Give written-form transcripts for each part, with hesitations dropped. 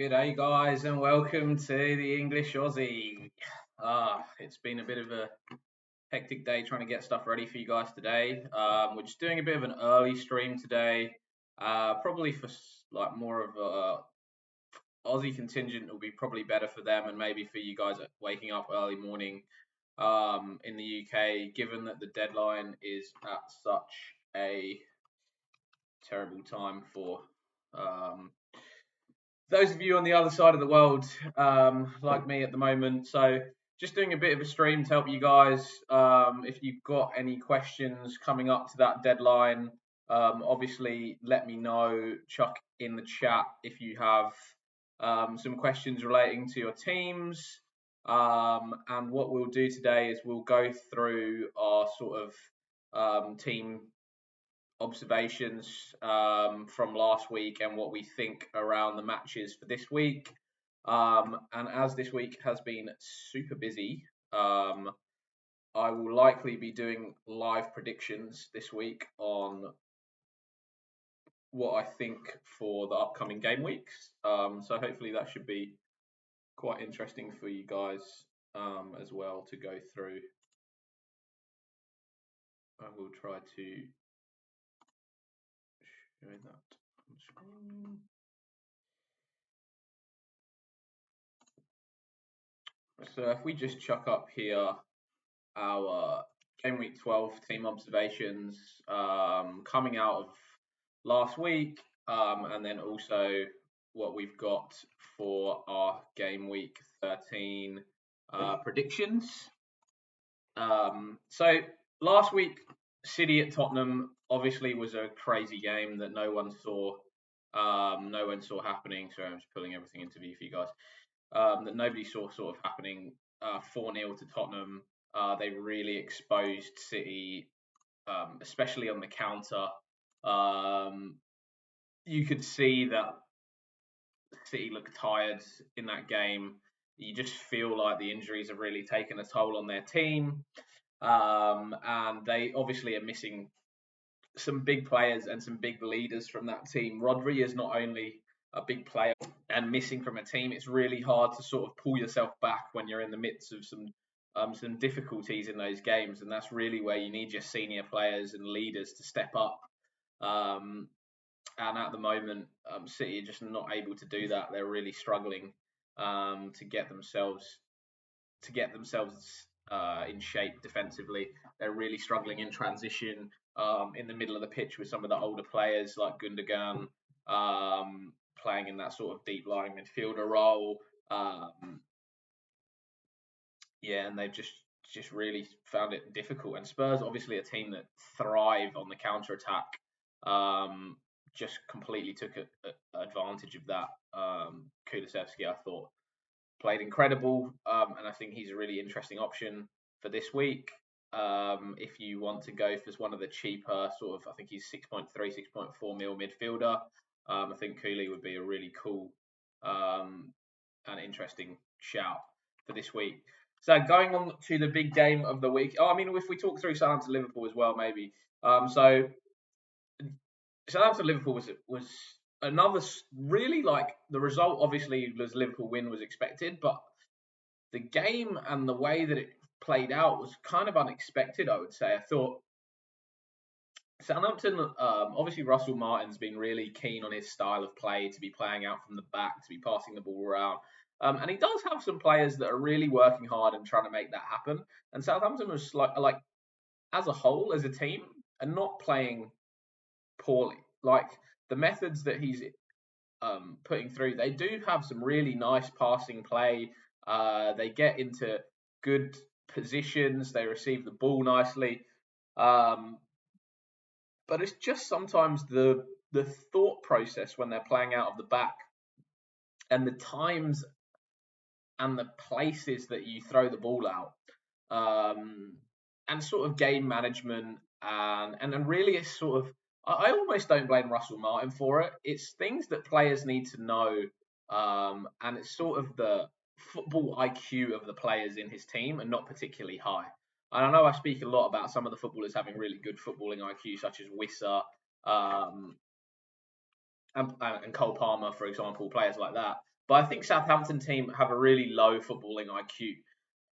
G'day guys and welcome to the English Aussie. It's been a bit of a hectic day trying to get stuff ready for you guys today. We're just doing a bit of an early stream today, probably for like more of a Aussie contingent will be probably better for them and maybe for you guys waking up early morning in the UK, given that the deadline is at such a terrible time for those of you on the other side of the world, like me at the moment. So just doing a bit of a stream to help you guys. If you've got any questions coming up to that deadline, obviously let me know. Chuck in the chat if you have some questions relating to your teams. And what we'll do today is we'll go through our sort of team observations from last week and what we think around the matches for this week. And as this week has been super busy, I will likely be doing live predictions this week on what I think for the upcoming game weeks. So hopefully that should be quite interesting for you guys as well to go through. I will try to show that on screen. So if we just chuck up here our Game Week 12 team observations coming out of last week, and then also what we've got for our Game Week 13 predictions. So last week, City at Tottenham obviously was a crazy game that no one saw happening. Sorry, I'm just pulling everything into view for you guys. That nobody saw sort of happening. 4-0 to Tottenham. They really exposed City, especially on the counter. You could see that City looked tired in that game. You just feel like the injuries have really taken a toll on their team. And they obviously are missing some big players and some big leaders from that team. Rodri is not only a big player and missing from a team, it's really hard to sort of pull yourself back when you're in the midst of some difficulties in those games, and that's really where you need your senior players and leaders to step up. And at the moment, City are just not able to do that. They're really struggling to get themselves in shape defensively. They're really struggling in transition in the middle of the pitch with some of the older players like Gundogan playing in that sort of deep lying midfielder role. And they've just really found it difficult. And Spurs, obviously a team that thrive on the counter attack, just completely took advantage of that. Kulusevski, I thought, played incredible, and I think he's a really interesting option for this week. If you want to go for one of the cheaper sort of, I think he's 6.3, 6.4 mil midfielder. I think Cooley would be a really cool and interesting shout for this week. So going on to the big game of the week. I mean, if we talk through Southampton Liverpool as well, maybe. So Southampton Liverpool was another really, like, the result obviously was Liverpool win was expected, but the game and the way that it played out was kind of unexpected, I would say. I thought Southampton, obviously Russell Martin's been really keen on his style of play, to be playing out from the back, to be passing the ball around. And he does have some players that are really working hard and trying to make that happen. And Southampton was like as a whole, as a team, and not playing poorly. Like the methods that he's putting through, they do have some really nice passing play. They get into good positions. They receive the ball nicely. But it's just sometimes the thought process when they're playing out of the back and the times and the places that you throw the ball out, and sort of game management, and really it's sort of, I almost don't blame Russell Martin for it. It's things that players need to know, and it's sort of the football IQ of the players in his team and not particularly high. And I know I speak a lot about some of the footballers having really good footballing IQ, such as Wissa and Cole Palmer, for example, players like that. But I think Southampton team have a really low footballing IQ,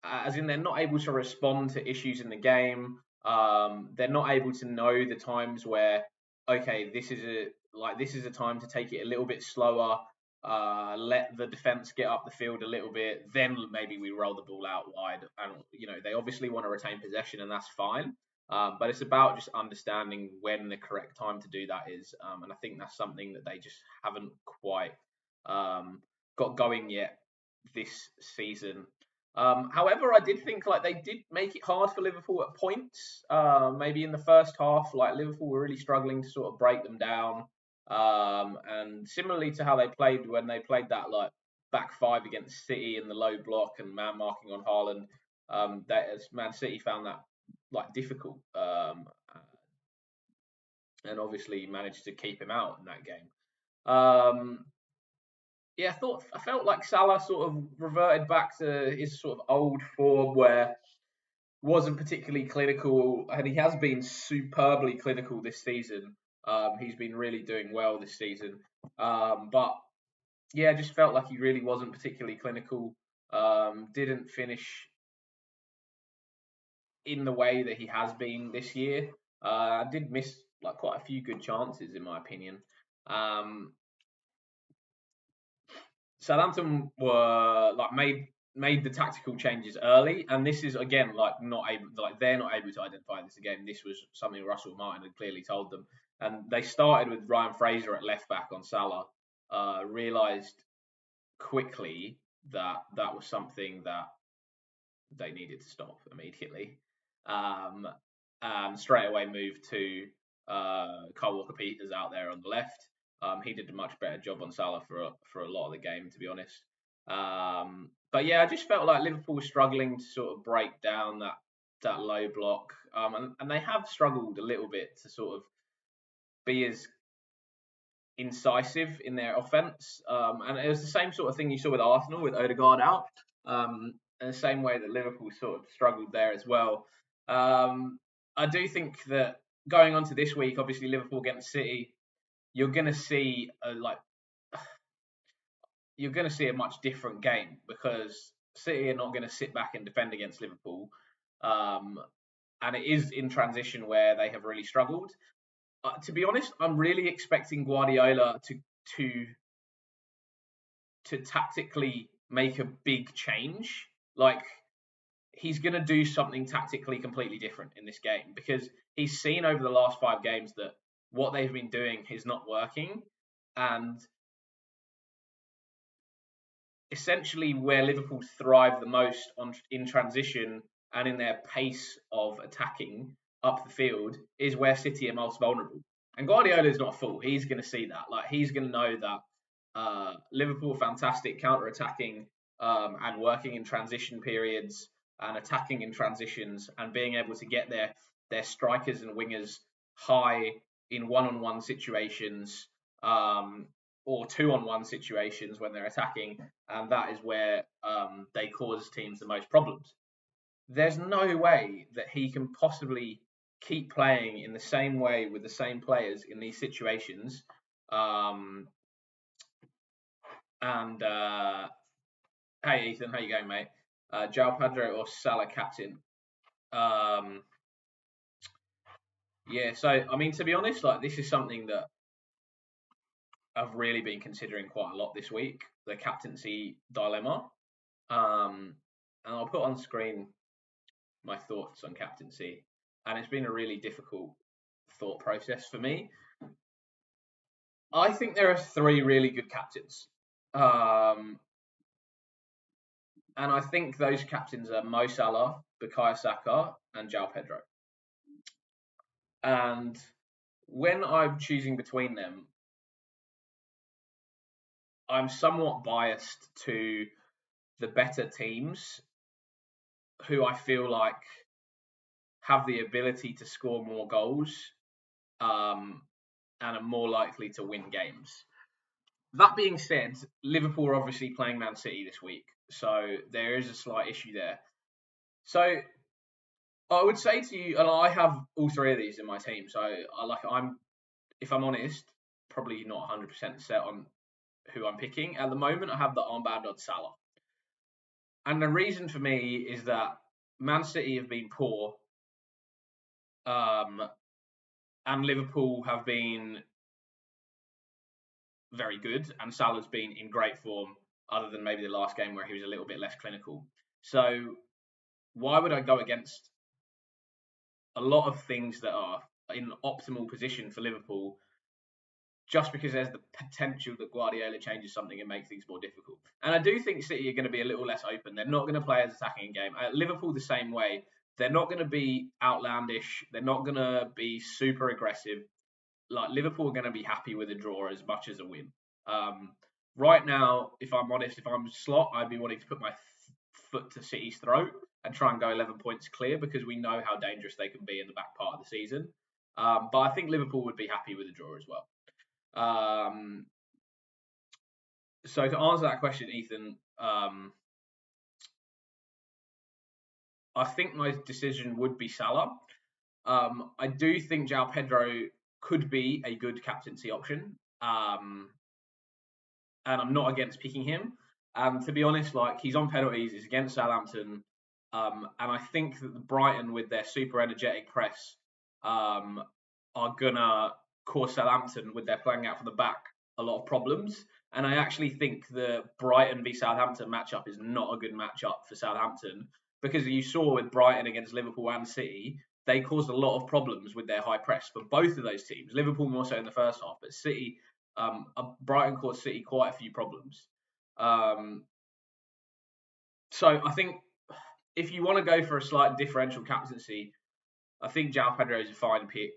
as in they're not able to respond to issues in the game. They're not able to know the times where, okay, this is a time to take it a little bit slower. Let the defense get up the field a little bit, then maybe we roll the ball out wide. And they obviously want to retain possession, and that's fine. But it's about just understanding when the correct time to do that is, and I think that's something that they just haven't quite got going yet this season. However, I did think like they did make it hard for Liverpool at points. Maybe in the first half, like Liverpool were really struggling to sort of break them down. And similarly to how they played when they played that like back five against City in the low block and man marking on Haaland, that as Man City found that like difficult, and obviously managed to keep him out in that game. Yeah, I felt like Salah sort of reverted back to his sort of old form where wasn't particularly clinical, and he has been superbly clinical this season. He's been really doing well this season, but yeah, just felt like he really wasn't particularly clinical. Didn't finish in the way that he has been this year. I did miss like quite a few good chances, in my opinion. Um, Southampton were like made the tactical changes early, and this is again like not able, like they're not able to identify this again. This was something Russell Martin had clearly told them, and they started with Ryan Fraser at left back on Salah. Realised quickly that that was something that they needed to stop immediately. Um, Straight away moved to Kyle Walker Peters out there on the left. He did a much better job on Salah for a lot of the game, to be honest. But yeah, I just felt like Liverpool was struggling to sort of break down that low block, and they have struggled a little bit to sort of be as incisive in their offense. And it was the same sort of thing you saw with Arsenal with Odegaard out, in the same way that Liverpool sort of struggled there as well. I do think that going on to this week, obviously Liverpool against City, you're going to see a much different game because City are not going to sit back and defend against Liverpool. And it is in transition where they have really struggled. To be honest, I'm really expecting Guardiola to tactically make a big change. Like he's going to do something tactically completely different in this game because he's seen over the last 5 games that what they've been doing is not working, and essentially where Liverpool thrive the most in transition and in their pace of attacking up the field is where City are most vulnerable. And Guardiola is not a fool. He's going to see that. Like he's going to know that Liverpool are fantastic counter-attacking, and working in transition periods and attacking in transitions and being able to get their strikers and wingers high in one-on-one situations, or 2-on-1 situations when they're attacking, and that is where they cause teams the most problems. There's no way that he can possibly keep playing in the same way with the same players in these situations. And Hey Ethan, how you going, mate? João Pedro or Salah captain? Yeah, so I mean, to be honest, like this is something that I've really been considering quite a lot this week, the captaincy dilemma. And I'll put on screen my thoughts on captaincy, and it's been a really difficult thought process for me. I think there are 3 really good captains. And I think those captains are Mo Salah, Bukayo Saka, and João Pedro. And when I'm choosing between them, I'm somewhat biased to the better teams who I feel like have the ability to score more goals, and are more likely to win games. That being said, Liverpool are obviously playing Man City this week, so there is a slight issue there. So I would say to you, and I have all 3 of these in my team. So if I'm honest, probably not 100% set on who I'm picking. At the moment, I have the armband on Salah. And the reason for me is that Man City have been poor, and Liverpool have been very good, and Salah's been in great form, other than maybe the last game where he was a little bit less clinical. So why would I go against a lot of things that are in optimal position for Liverpool just because there's the potential that Guardiola changes something and makes things more difficult? And I do think City are going to be a little less open. They're not going to play as attacking game. Liverpool the same way. They're not going to be outlandish. They're not going to be super aggressive. Like Liverpool are going to be happy with a draw as much as a win. Right now, if I'm honest, if I'm Slot, I'd be wanting to put my foot to City's throat and try and go 11 points clear because we know how dangerous they can be in the back part of the season. But I think Liverpool would be happy with a draw as well. So to answer that question, Ethan, I think my decision would be Salah. I do think João Pedro could be a good captaincy option. And I'm not against picking him. And to be honest, like he's on penalties, he's against Southampton, and I think that the Brighton with their super energetic press are gonna cause Southampton with their playing out from the back a lot of problems. And I actually think the Brighton v Southampton matchup is not a good matchup for Southampton because you saw with Brighton against Liverpool and City, they caused a lot of problems with their high press for both of those teams. Liverpool more so in the first half, but City, Brighton caused City quite a few problems. So I think if you want to go for a slight differential captaincy, I think João Pedro is a fine pick.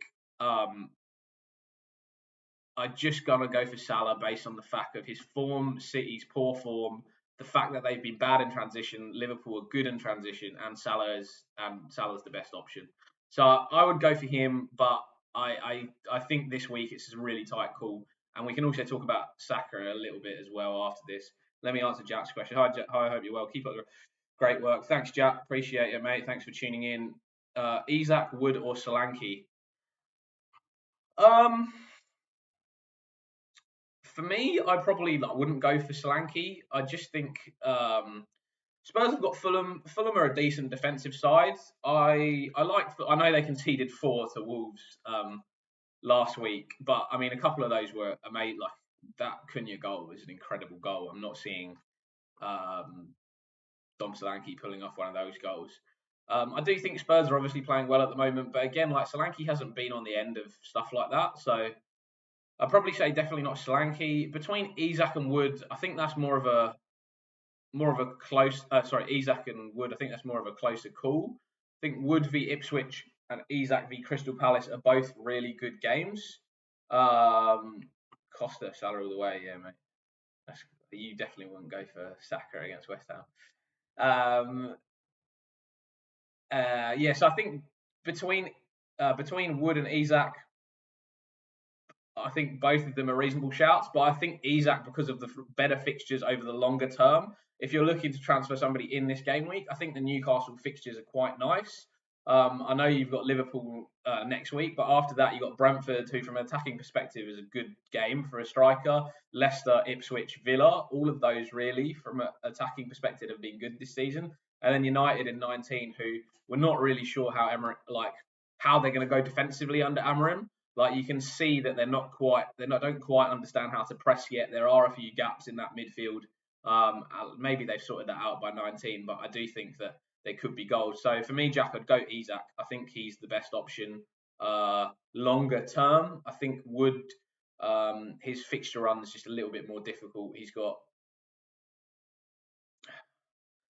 I just gonna go for Salah based on the fact of his form, City's poor form, the fact that they've been bad in transition, Liverpool are good in transition, and Salah's the best option. So I would go for him, but I think this week it's a really tight call, and we can also talk about Saka a little bit as well after this. Let me answer Jack's question. Hi, Jack. Hi, I hope you're well. Keep up the great work. Thanks, Jack. Appreciate it, mate. Thanks for tuning in. Isak, Wood, or Solanke? For me, I probably wouldn't go for Solanke. I just think Spurs have got Fulham. Fulham are a decent defensive side. I know they conceded 4 to Wolves last week, but I mean a couple of those were amazing. Like that Cunha goal was an incredible goal. I'm not seeing Dom Solanke pulling off one of those goals. I do think Spurs are obviously playing well at the moment, but again, like Solanke hasn't been on the end of stuff like that, so I'd probably say definitely not Solanke. Between Isak and Wood, I think that's more of a close. Isak and Wood. I think that's more of a closer call. I think Wood v Ipswich and Isak v Crystal Palace are both really good games. Costa, Salah all the way, yeah, mate. You definitely wouldn't go for Saka against West Ham. Yeah, so I think between Wood and Isak, I think both of them are reasonable shouts, but I think Isak, because of the better fixtures over the longer term, if you're looking to transfer somebody in this game week, I think the Newcastle fixtures are quite nice. I know you've got Liverpool next week, but after that you've got Brentford, who from an attacking perspective is a good game for a striker. Leicester, Ipswich, Villa, all of those really from an attacking perspective have been good this season. And then United in 19, who we're not really sure how they're going to go defensively under Amorim. Like you can see that they don't quite understand how to press yet. There are a few gaps in that midfield. Maybe they've sorted that out by 19, but I do think that they could be goals. So for me, Jack, I'd go Isak. I think he's the best option. Longer term, I think Wood, his fixture run is just a little bit more difficult. He's got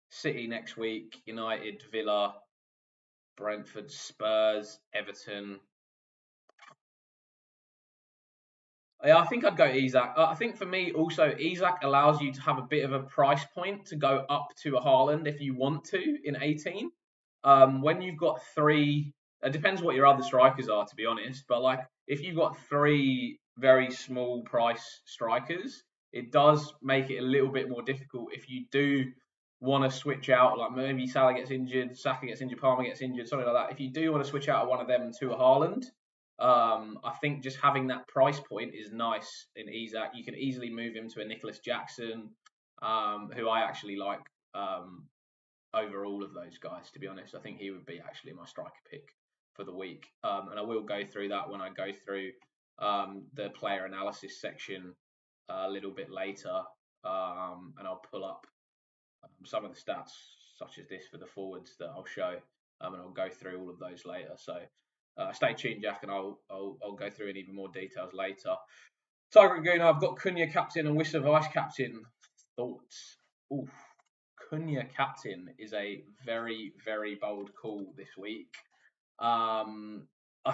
City next week, United, Villa, Brentford, Spurs, Everton. Yeah, I think I'd go Isak. I think for me also, Isak allows you to have a bit of a price point to go up to a Haaland if you want to in 18. When you've got 3, it depends what your other strikers are, to be honest. But like if you've got 3 very small price strikers, it does make it a little bit more difficult if you do want to switch out. Like maybe Salah gets injured, Saka gets injured, Palmer gets injured, something like that. If you do want to switch out one of them to a Haaland, I think just having that price point is nice in Isak. You can easily move him to a Nicholas Jackson, who I actually like over all of those guys, to be honest. I think he would be actually my striker pick for the week. And I will go through that when I go through the player analysis section a little bit later. And I'll pull up some of the stats, such as this for the forwards, that I'll show. And I'll go through all of those later. So stay tuned, Jack, and I'll go through in even more details later. Tiger and Guna, I've got Cunha captain and Wissa vice captain. Thoughts? Oof. Cunha captain is a very, very bold call this week. I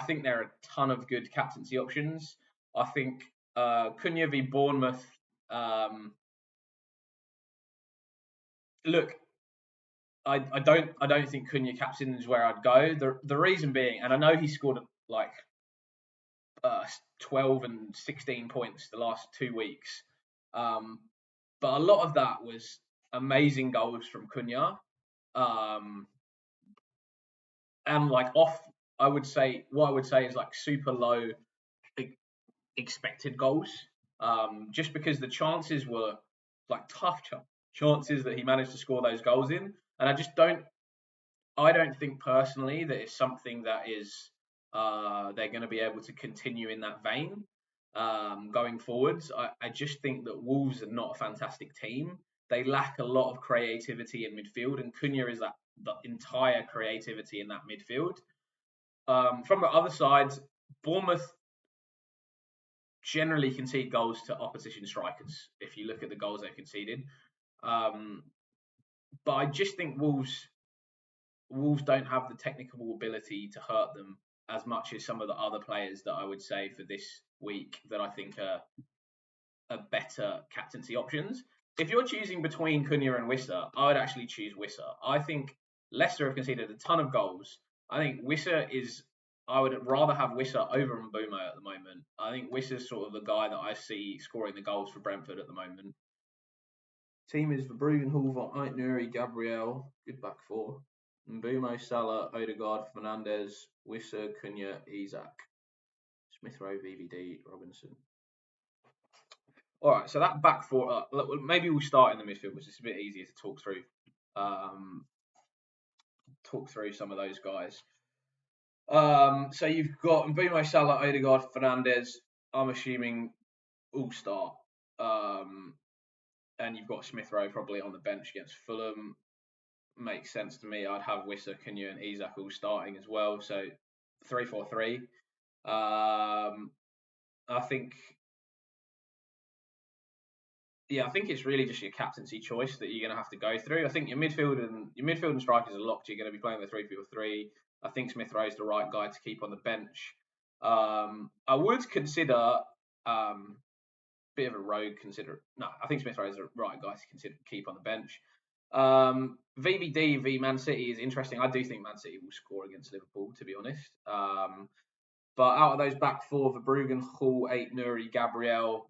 think there are a ton of good captaincy options. I think Cunha v Bournemouth. Look, I don't think Cunha captain is where I'd go. The reason being, and I know he scored like 12 and 16 points the last 2 weeks, but a lot of that was amazing goals from Cunha. And like off, I would say is like super low expected goals, just because the chances were like tough chances that he managed to score those goals in, and I don't think personally that it's something that is they're going to be able to continue in that vein going forwards. I just think that Wolves are not a fantastic team. They lack a lot of creativity in midfield, and Cunha is that the entire creativity in that midfield. From the other side, Bournemouth generally concede goals to opposition strikers. If you look at the goals they've conceded, but I just think Wolves don't have the technical ability to hurt them as much as some of the other players that I would say for this week that I think are better captaincy options. If you're choosing between Cunha and Wissa, I would actually choose Wissa. I think Leicester have conceded a ton of goals. I think Wissa is. I would rather have Wissa over Mbeumo at the moment. I think Wissa's sort of the guy that I see scoring the goals for Brentford at the moment. Team is Verbruggen, Hulver, Ait-Nouri, Gabriel. Good back four. Mbeumo, Salah, Odegaard, Fernandes, Wissa, Cunha, Isak. Smith Rowe, VVD, Robinson. All right, so that back four. Maybe we'll start in the midfield, which is a bit easier to talk through. Talk through some of those guys. So you've got Mbeumo, Salah, Odegaard, Fernandes. I'm assuming all start. And you've got Smith Rowe probably on the bench against Fulham. Makes sense to me. I'd have Wissa, Cunha, and Isak all starting as well. So 3-4-3. I think it's really just your captaincy choice that you're going to have to go through. I think your midfield and strikers are locked. You're going to be playing the 3-4-3. I think Smith Rowe's the right guy to keep on the bench. I would consider bit of a rogue. I think Smith Rowe's the right guy to keep on the bench. VVD v Man City is interesting. I do think Man City will score against Liverpool, to be honest. But out of those back four, Verbruggen, Hall, Ait-Nouri, Gabriel.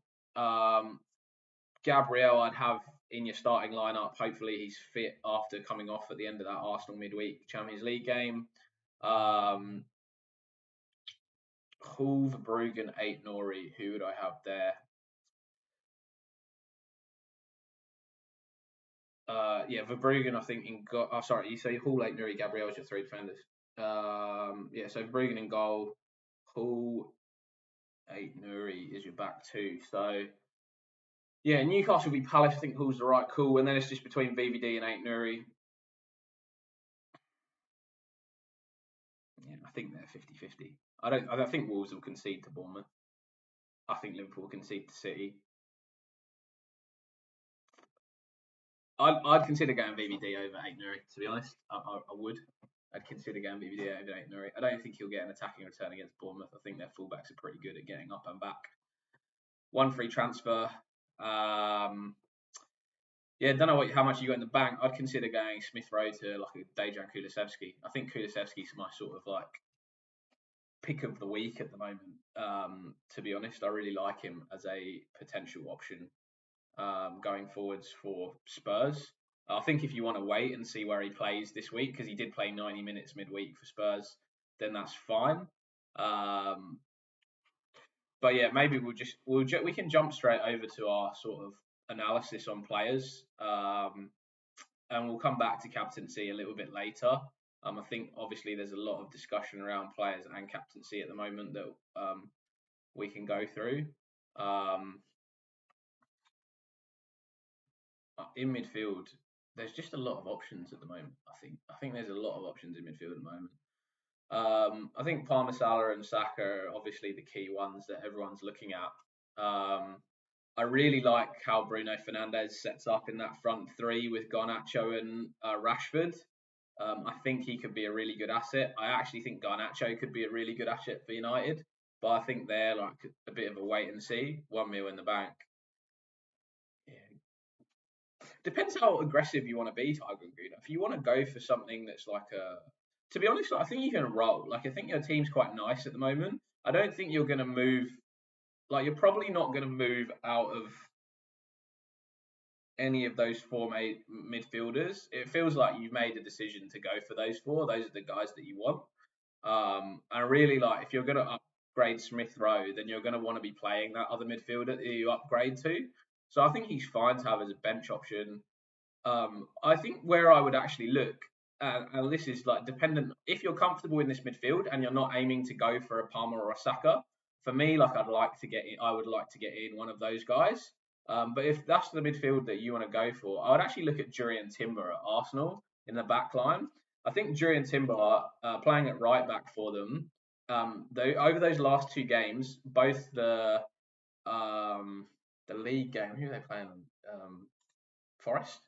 Gabriel, I'd have in your starting lineup. Hopefully, he's fit after coming off at the end of that Arsenal midweek Champions League game. Hall, Verbruggen, Ait-Nouri. Who would I have there? Verbruggen, I think sorry, you say Hall, Ait-Nouri, Gabriel as your three defenders. So Verbruggen in goal, Hall, Ait-Nouri is your back two. So yeah, Newcastle v Palace. I think Hall's the right call, and then it's just between VVD and Ait-Nouri. Yeah, I think they're 50-50. I think Wolves will concede to Bournemouth. I think Liverpool will concede to City. I'd consider going VVD over Ait-Nouri, to be honest. I would. I'd consider going VVD over Ait-Nouri. I don't think he'll get an attacking return against Bournemouth. I think their fullbacks are pretty good at getting up and back. One free transfer. Don't know how much you got in the bank. I'd consider going Smith Rowe to like a Dejan Kulusevski. I think Kulusevski's my sort of like pick of the week at the moment. To be honest, I really like him as a potential option going forwards for Spurs. I think if you want to wait and see where he plays this week, because he did play 90 minutes midweek for Spurs, then that's fine. Um, but yeah, maybe we can jump straight over to our sort of analysis on players, and we'll come back to captaincy a little bit later. I think obviously there's a lot of discussion around players and captaincy at the moment that we can go through. Um, in midfield, there's just a lot of options at the moment. I think there's a lot of options in midfield at the moment. I think Palmer, Salah, and Saka are obviously the key ones that everyone's looking at. I really like how Bruno Fernandes sets up in that front three with Garnacho and Rashford. I think he could be a really good asset. I actually think Garnacho could be a really good asset for United, but I think they're like a bit of a wait and see. 1 mil in the bank. Yeah. Depends how aggressive you want to be, Tiger and Gruner. If you want to go for something that's like a, to be honest, I think you can roll. Like I think your team's quite nice at the moment. I don't think you're going to move. Like you're probably not going to move out of any of those four midfielders. It feels like you've made a decision to go for those four. Those are the guys that you want. And really, like if you're going to upgrade Smith Rowe, then you're going to want to be playing that other midfielder that you upgrade to. So I think he's fine to have as a bench option. I think where I would actually look, and this is like dependent, if you're comfortable in this midfield and you're not aiming to go for a Palmer or a Saka, for me, like I would like to get in one of those guys. But if that's the midfield that you want to go for, I would actually look at Jurriën Timber at Arsenal in the back line. I think Jurriën Timber playing at right back for them, over those last two games, both the league game, who are they playing? Forest.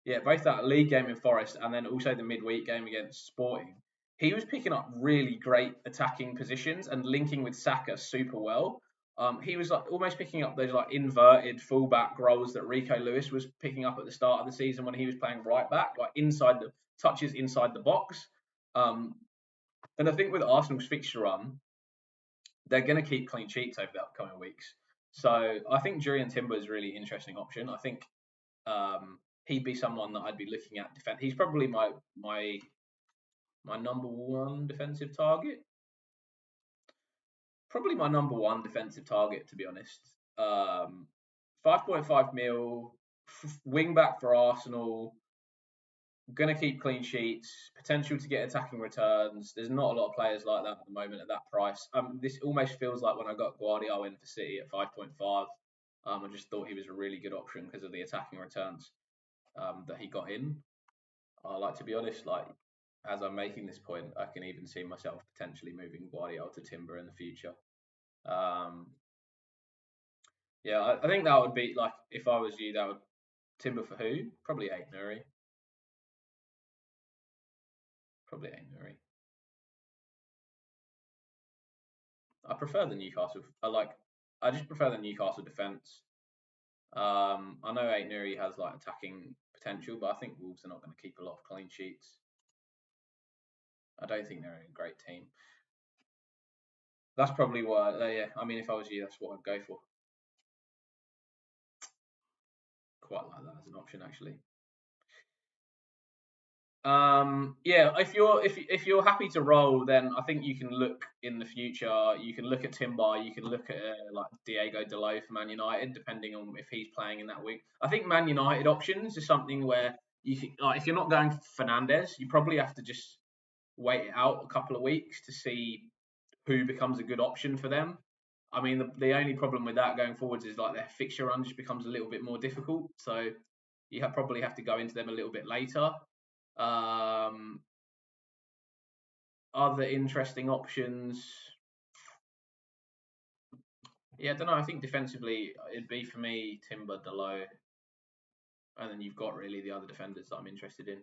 Yeah, both that league game in Forest and then also the midweek game against Sporting. He was picking up really great attacking positions and linking with Saka super well. He was like almost picking up those like inverted fullback roles that Rico Lewis was picking up at the start of the season when he was playing right back, like inside the touches inside the box. Um, and I think with Arsenal's fixture run, they're going to keep clean sheets over the upcoming weeks. So I think Jurriën Timber is a really interesting option. I think he'd be someone that I'd be looking at defend. He's probably my number one defensive target. Probably my number one defensive target, to be honest. 5.5 mil, wing back for Arsenal. Going to keep clean sheets, potential to get attacking returns. There's not a lot of players like that at the moment at that price. This almost feels like when I got Guardiola in for City at 5.5. I just thought he was a really good option because of the attacking returns that he got in. Like to be honest, like as I'm making this point, I can even see myself potentially moving Guardiola to Timber in the future. Yeah, I think that would be like if I was you, that would Timber for who? Probably Aït-Nouri. Probably Aït-Nouri. I prefer the Newcastle. I just prefer the Newcastle defense. I know Aït-Nouri has like attacking potential, but I think Wolves are not going to keep a lot of clean sheets. I don't think they're a great team. That's probably what. Yeah, I mean, if I was you, that's what I'd go for. Quite like that as an option, actually. Yeah, if you're happy to roll, then I think you can look in the future. You can look at Timber. You can look at like Diego Dalot for Man United, depending on if he's playing in that week. I think Man United options is something where you can, like, if you're not going for Fernandes, you probably have to just wait it out a couple of weeks to see who becomes a good option for them. I mean, the only problem with that going forwards is like their fixture run just becomes a little bit more difficult. So you probably have to go into them a little bit later. Other interesting options. Yeah, I don't know. I think defensively it'd be for me Timber, Dalot, and then you've got really the other defenders that I'm interested in.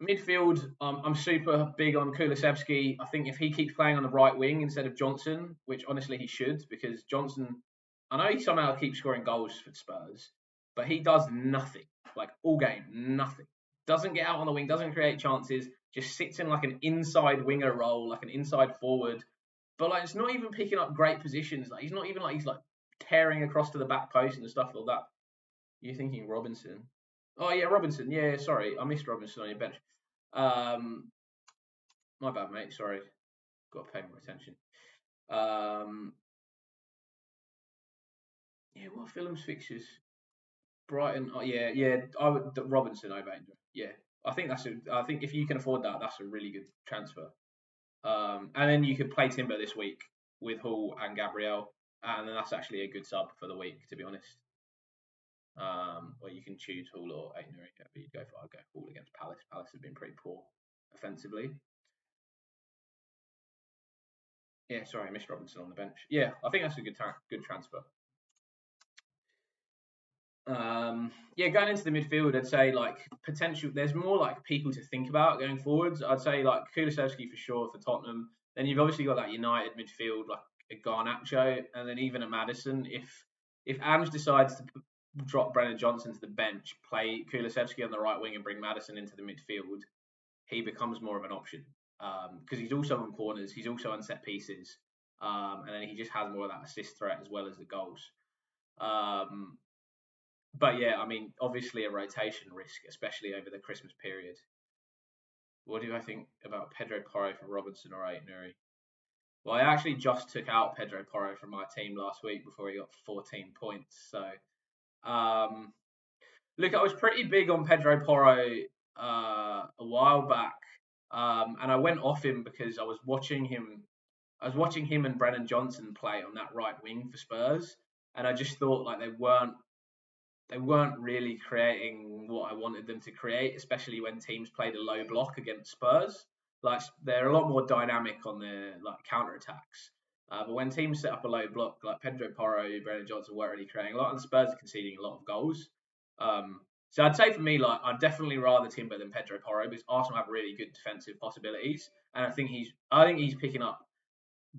Midfield, I'm super big on Kulusevski. I think if he keeps playing on the right wing instead of Johnson, which honestly he should, because Johnson, I know he somehow keeps scoring goals for Spurs, but he does nothing, like all game, nothing. Doesn't get out on the wing, doesn't create chances, just sits in like an inside winger role, like an inside forward. But like it's not even picking up great positions. Like he's not even like he's like tearing across to the back post and stuff like that. You're thinking Robinson? Oh yeah, Robinson. Yeah, sorry, I missed Robinson on your bench. My bad, mate. Sorry, got to pay more attention. Yeah, what Fulham's fixtures? Brighton. Oh, yeah. I would Robinson over Ainder. Yeah, I think I think if you can afford that, that's a really good transfer. And then you could play Timber this week with Hall and Gabriel, and then that's actually a good sub for the week, to be honest. Or you can choose Hall or Ainder. But you'd go for I'd go Hall against Palace. Palace have been pretty poor offensively. Yeah, sorry, I missed Robinson on the bench. Yeah, I think that's a good transfer. Yeah, going into the midfield, I'd say like potential. There's more like people to think about going forwards. I'd say like Kulusevski for sure for Tottenham. Then you've obviously got that United midfield like a Garnacho, and then even a Maddison. If Ange decides to drop Brennan Johnson to the bench, play Kulusevski on the right wing, and bring Maddison into the midfield, he becomes more of an option because he's also on corners, he's also on set pieces, and then he just has more of that assist threat as well as the goals. But yeah, I mean, obviously a rotation risk, especially over the Christmas period. What do I think about Pedro Porro for Robinson or Aït-Nouri? Well, I actually just took out Pedro Porro from my team last week before he got 14 points. So, look, I was pretty big on Pedro Porro a while back, and I went off him because I was watching him. I was watching him and Brennan Johnson play on that right wing for Spurs, and I just thought like they weren't really creating what I wanted them to create, especially when teams played a low block against Spurs. Like they're a lot more dynamic on their like counter attacks. But when teams set up a low block, like Pedro Porro, Brennan Johnson weren't really creating a lot, and Spurs are conceding a lot of goals. So I'd say for me, like I'd definitely rather Timber than Pedro Porro because Arsenal have really good defensive possibilities, and I think he's picking up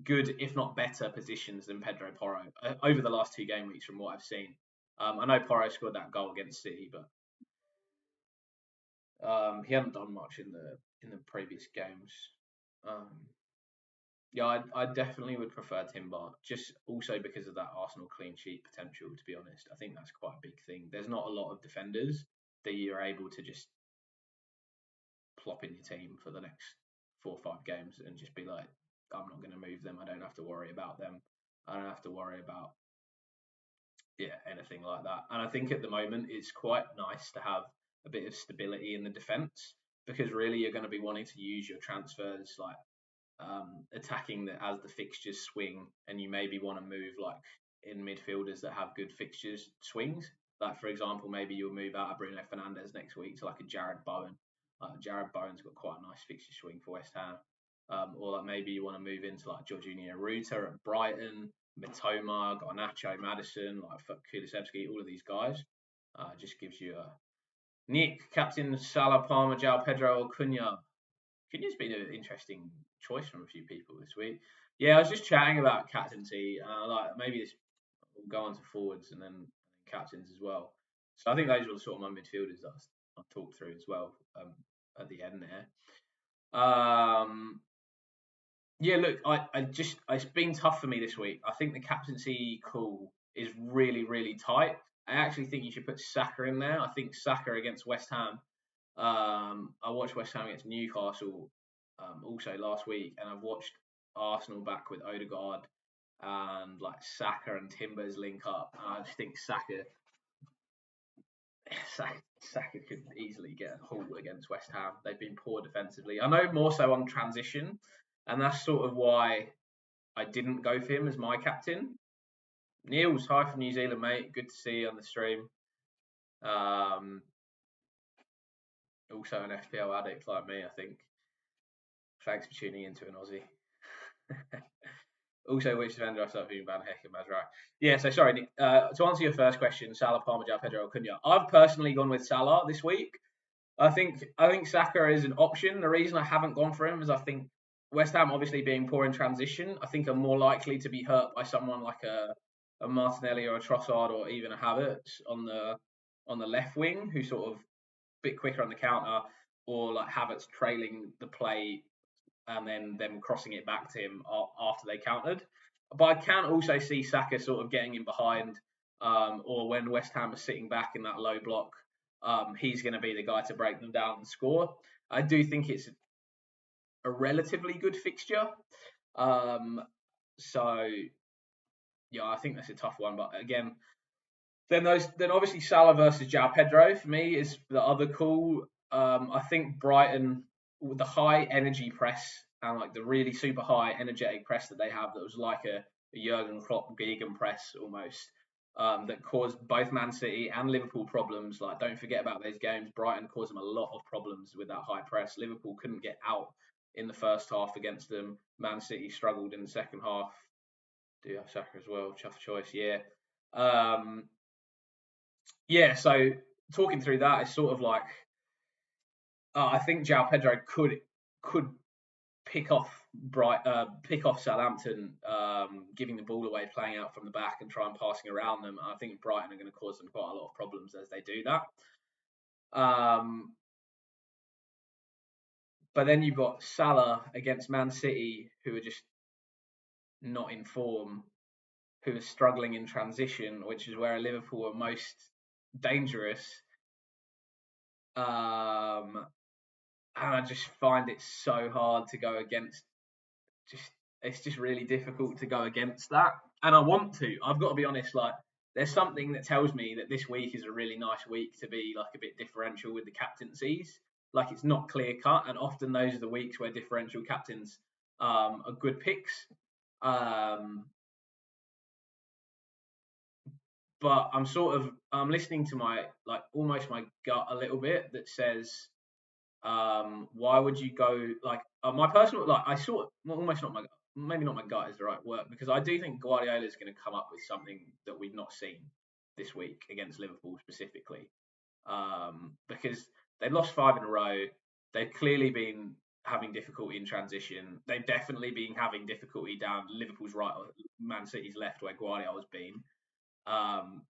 good, if not better, positions than Pedro Porro over the last two game weeks from what I've seen. I know Porro scored that goal against City, but he hadn't done much in the previous games. Um, yeah, I definitely would prefer Timber, just also because of that Arsenal clean sheet potential. To be honest, I think that's quite a big thing. There's not a lot of defenders that you're able to just plop in your team for the next 4 or 5 games and just be like, I'm not going to move them. I don't have to worry about them. I don't have to worry about anything like that. And I think at the moment it's quite nice to have a bit of stability in the defence because really you're going to be wanting to use your transfers like attacking as the fixtures swing, and you maybe want to move like in midfielders that have good fixtures swings. Like for example, maybe you'll move out of Bruno Fernandes next week to like a Jared Bowen. Jared Bowen's got quite a nice fixture swing for West Ham. Or like maybe you want to move into like Jorginho Ruta at Brighton, Mitoma, Garnacho, Maddison, like Kulusevski, all of these guys. Just gives you a Nick, Captain Salah, Palmer, João Pedro, or Cunha. Cunha's been an interesting choice from a few people this week. Yeah, I was just chatting about captaincy. Like maybe this will go on to forwards and then captains as well. So I think those are sort of my midfielders that I'll talk through as well at the end there. Yeah, look, it's been tough for me this week. I think the captaincy call is really, really tight. I actually think you should put Saka in there. I think Saka against West Ham. I watched West Ham against Newcastle also last week, and I've watched Arsenal back with Odegaard and like Saka and Timbers link up. And I just think Saka could easily get a haul against West Ham. They've been poor defensively. I know more so on transition, and that's sort of why I didn't go for him as my captain. Niels, hi from New Zealand, mate. Good to see you on the stream. Also an FPL addict like me, I think. Thanks for tuning into an Aussie. Also, which defender I started Van Heck and Mazraoui. Yeah, so sorry, Nick, to answer your first question, Salah, Palmer, Pedro, Cunha. I've personally gone with Salah this week. I think Saka is an option. The reason I haven't gone for him is I think West Ham, obviously being poor in transition, I think are more likely to be hurt by someone like a Martinelli or a Trossard or even a Havertz on the left wing, who's sort of a bit quicker on the counter, or like Havertz trailing the play and then them crossing it back to him after they countered. But I can also see Saka sort of getting in behind, or when West Ham are sitting back in that low block, he's going to be the guy to break them down and score. I do think it's a relatively good fixture. So yeah, I think that's a tough one. But again, then obviously Salah versus João Pedro for me is the other call. I think Brighton with the high energy press and like the really super high energetic press that they have, that was like a Jurgen Klopp Gegen press almost. That caused both Man City and Liverpool problems. Like, don't forget about those games. Brighton caused them a lot of problems with that high press. Liverpool couldn't get out in the first half against them. Man City struggled in the second half. Do you have Saka as well? Tough choice, yeah. Um, yeah, so talking through that, it's sort of like I think João Pedro could pick off Southampton, giving the ball away, playing out from the back, and try and passing around them. I think Brighton are going to cause them quite a lot of problems as they do that. But then you've got Salah against Man City, who are just not in form, who are struggling in transition, which is where Liverpool are most dangerous. And I just find it so hard to go against. It's just really difficult to go against that. And I want to. I've got to be honest. Like, there's something that tells me that this week is a really nice week to be like a bit differential with the captaincies. Like, it's not clear cut, and often those are the weeks where differential captains are good picks. But I'm listening to my almost my gut a little bit that says, why would you go like my personal I sort of well, almost not my maybe not my gut is the right word, because I do think Guardiola is going to come up with something that we've not seen this week against Liverpool specifically, because they've lost 5 in a row. They've clearly been having difficulty in transition. They've definitely been having difficulty down Liverpool's right or Man City's left where Guardiola's been.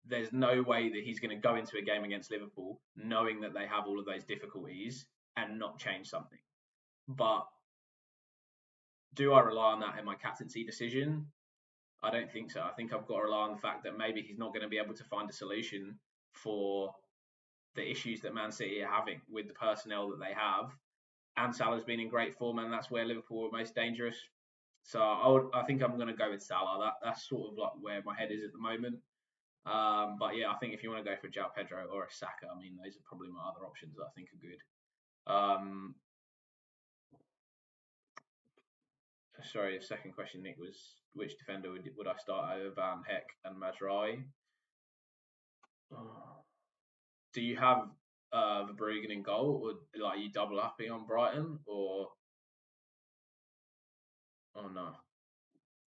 There's no way that he's going to go into a game against Liverpool knowing that they have all of those difficulties and not change something. But do I rely on that in my captaincy decision? I don't think so. I think I've got to rely on the fact that maybe he's not going to be able to find a solution for the issues that Man City are having with the personnel that they have. And Salah's been in great form, and that's where Liverpool are most dangerous. So I think I'm going to go with Salah. That's sort of like where my head is at the moment. But yeah, I think if you want to go for João Pedro or a Saka, I mean, those are probably my other options that I think are good. Sorry, the second question, Nick, was which defender would I start over Van Heck and Mazraoui? Do you have Verbruggen in goal, or like you double upping on Brighton, or oh no?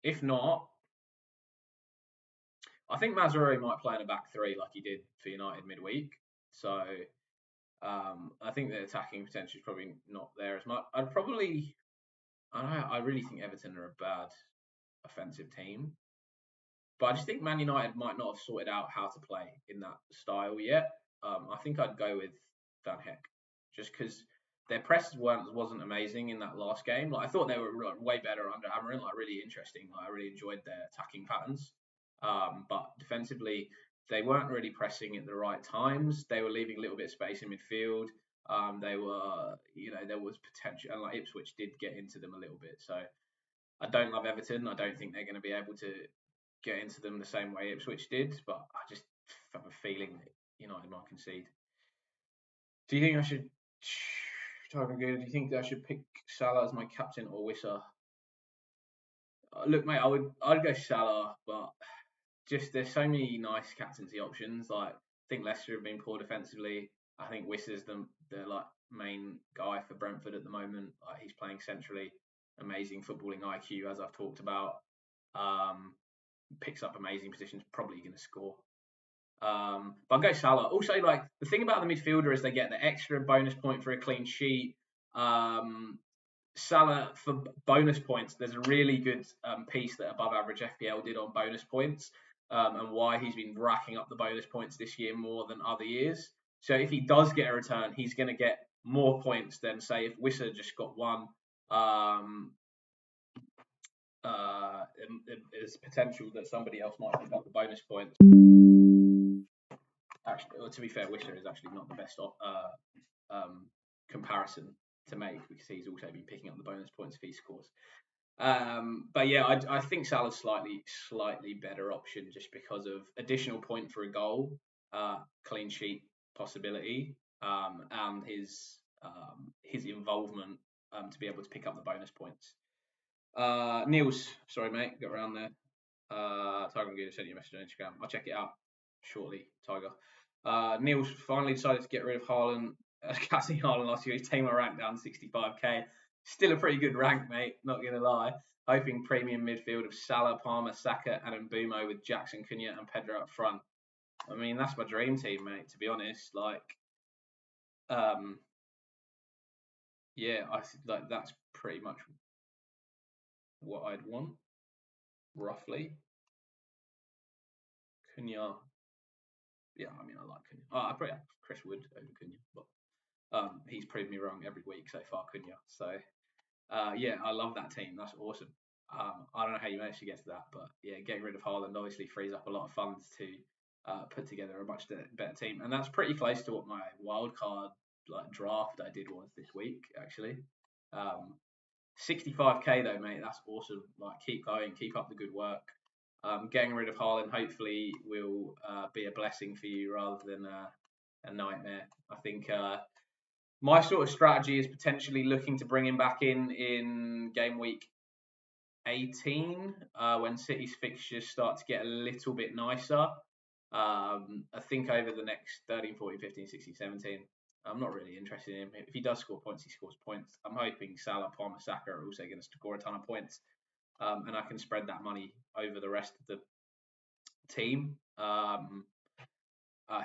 If not, I think Mazraoui might play in a back three like he did for United midweek. So I think the attacking potential is probably not there as much. I really think Everton are a bad offensive team. But I just think Man United might not have sorted out how to play in that style yet. I think I'd go with Van Heck, just because their press wasn't amazing in that last game. Like, I thought they were way better under Amarin, like really interesting. Like, I really enjoyed their attacking patterns, but defensively they weren't really pressing at the right times. They were leaving a little bit of space in midfield. They were, there was potential, and like Ipswich did get into them a little bit. So I don't love Everton. I don't think they're going to be able to get into them the same way Ipswich did, but I just have a feeling that United might concede. Do you think I should? Do you think I should pick Salah as my captain or Wissa? Look, mate, I'd go Salah, but just there's so many nice captaincy options. Like, I think Leicester have been poor defensively. I think Wissa's the like main guy for Brentford at the moment. Like, he's playing centrally, amazing footballing IQ, as I've talked about. Picks up amazing positions, probably going to score. But I'll go Salah. Also, like, the thing about the midfielder is they get the extra bonus point for a clean sheet. Salah, for bonus points, there's a really good piece that Above Average FPL did on bonus points, and why he's been racking up the bonus points this year more than other years. So if he does get a return, he's going to get more points than, say, if Wissa just got one. There's potential that somebody else might pick up the bonus points. Actually, well, to be fair, Wisher is actually not the best comparison to make because he's also been picking up the bonus points if he scores. But yeah, I think Salah's slightly better option just because of additional point for a goal, clean sheet possibility, and his involvement to be able to pick up the bonus points. Niels, sorry mate, got around there. Tiger and Gouda sent you a message on Instagram. I'll check it out shortly, Tiger. Niels finally decided to get rid of Haaland. Cassie Haaland last year. His team ranked down 65k. Still a pretty good rank, mate. Not gonna lie. Hoping premium midfield of Salah, Palmer, Saka, and Mbumo with Jackson, Cunha, and Pedro up front. I mean, that's my dream team, mate. To be honest, yeah, like that's pretty much what I'd want, roughly. Cunha, yeah, I mean, I like Cunha. I probably have Chris Wood over Cunha, but he's proved me wrong every week so far, Cunha. So yeah, I love that team. That's awesome. I don't know how you managed to get to that, but yeah, getting rid of Haaland obviously frees up a lot of funds to put together a much better team, and that's pretty close to what my wildcard draft I did was this week actually. 65k though, mate. That's awesome. Like, keep going, keep up the good work. Getting rid of Haaland hopefully will be a blessing for you rather than a nightmare. I think my sort of strategy is potentially looking to bring him back in game week 18 when City's fixtures start to get a little bit nicer. I think over the next 13, 14, 15, 16, 17, I'm not really interested in him. If he does score points, he scores points. I'm hoping Salah, Palmer, Saka are also going to score a ton of points, and I can spread that money over the rest of the team. I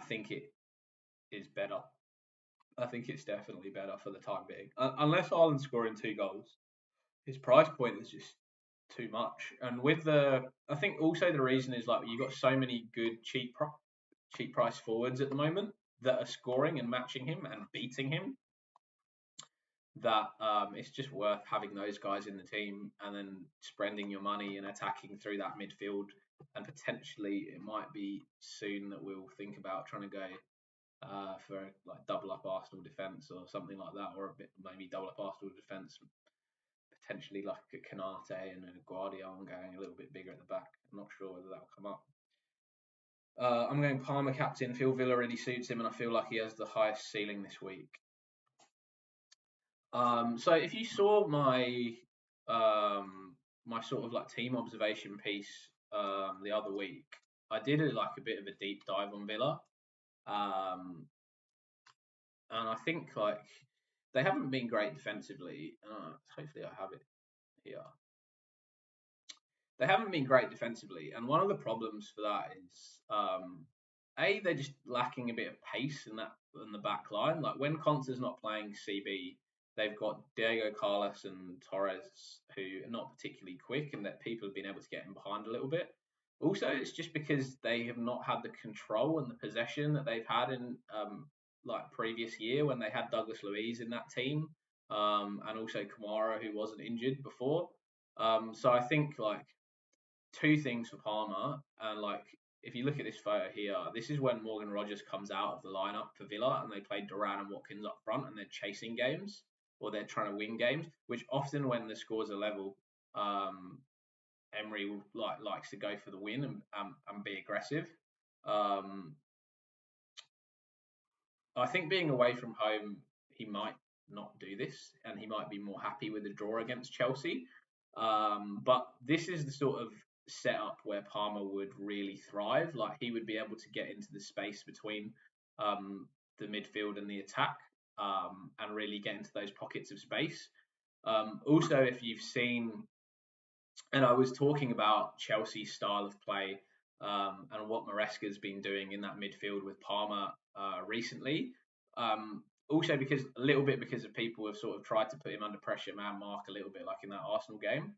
think it is better. I think it's definitely better for the time being. Unless Haaland's scoring 2 goals, his price point is just too much. And with I think also the reason is like you've got so many good cheap price forwards at the moment that are scoring and matching him and beating him, that it's just worth having those guys in the team and then spending your money and attacking through that midfield. And potentially it might be soon that we'll think about trying to go for like double up Arsenal defence or something like that, or a bit maybe double up Arsenal defence, potentially like a Canate and a Guardiola going a little bit bigger at the back. I'm not sure whether that'll come up. I'm going Palmer captain. Phil Villa really suits him, and I feel like he has the highest ceiling this week. So if you saw my my sort of like team observation piece the other week, I did a bit of a deep dive on Villa, and I think like they haven't been great defensively. Hopefully, I have it here. They haven't been great defensively, and one of the problems for that is they're just lacking a bit of pace in the back line. Like when Conte's not playing CB, they've got Diego Carlos and Torres who are not particularly quick, and that people have been able to get in behind a little bit. Also, it's just because they have not had the control and the possession that they've had in like previous year when they had Douglas Luiz in that team, and also Kamara who wasn't injured before. So I think like 2 things for Palmer, and like if you look at this photo here, this is when Morgan Rogers comes out of the lineup for Villa, and they play Duran and Watkins up front, and they're chasing games or they're trying to win games. Which often, when the scores are level, Emery likes to go for the win and be aggressive. I think being away from home, he might not do this, and he might be more happy with a draw against Chelsea. But this is the sort of setup where Palmer would really thrive. Like he would be able to get into the space between the midfield and the attack, and really get into those pockets of space. Also, if you've seen, and I was talking about Chelsea's style of play and what Maresca's been doing in that midfield with Palmer recently. Also, because a little bit because of people have sort of tried to put him under pressure, man mark a little bit like in that Arsenal game.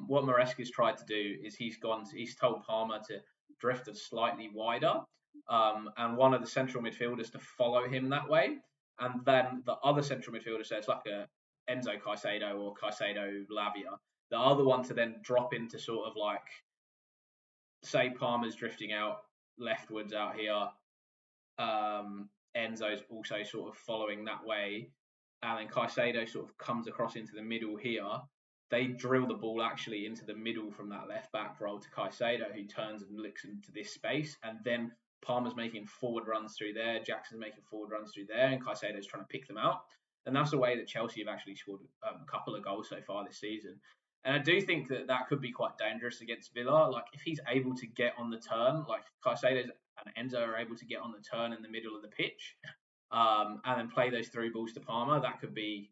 What Maresca's tried to do is he's told Palmer to drift it slightly wider, and one of the central midfielders to follow him that way, and then the other central midfielder, so it's like a Enzo Caicedo or Caicedo Lavia, the other one to then drop into sort of like, say Palmer's drifting out leftwards out here, Enzo's also sort of following that way, and then Caicedo sort of comes across into the middle here, they drill the ball actually into the middle from that left back role to Caicedo, who turns and looks into this space, and then Palmer's making forward runs through there, Jackson's making forward runs through there, and Caicedo's trying to pick them out. And that's the way that Chelsea have actually scored a couple of goals so far this season. And I do think that that could be quite dangerous against Villa. Like, if he's able to get on the turn, like Caicedo and Enzo are able to get on the turn in the middle of the pitch, and then play those through balls to Palmer, that could be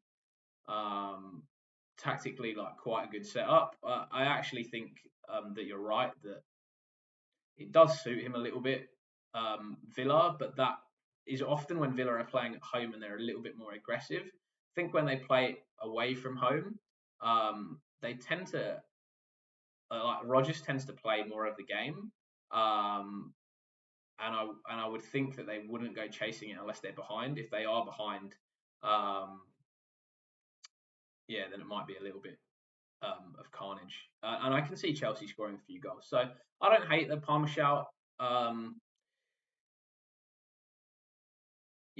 tactically like quite a good setup. I actually think that you're right, that it does suit him a little bit, Villa, but that is often when Villa are playing at home and they're a little bit more aggressive. I think when they play away from home, they tend to like Rodgers tends to play more of the game, and I would think that they wouldn't go chasing it unless they're behind. If they are behind, yeah, then it might be a little bit of carnage. And I can see Chelsea scoring a few goals. So I don't hate the Palmer shout.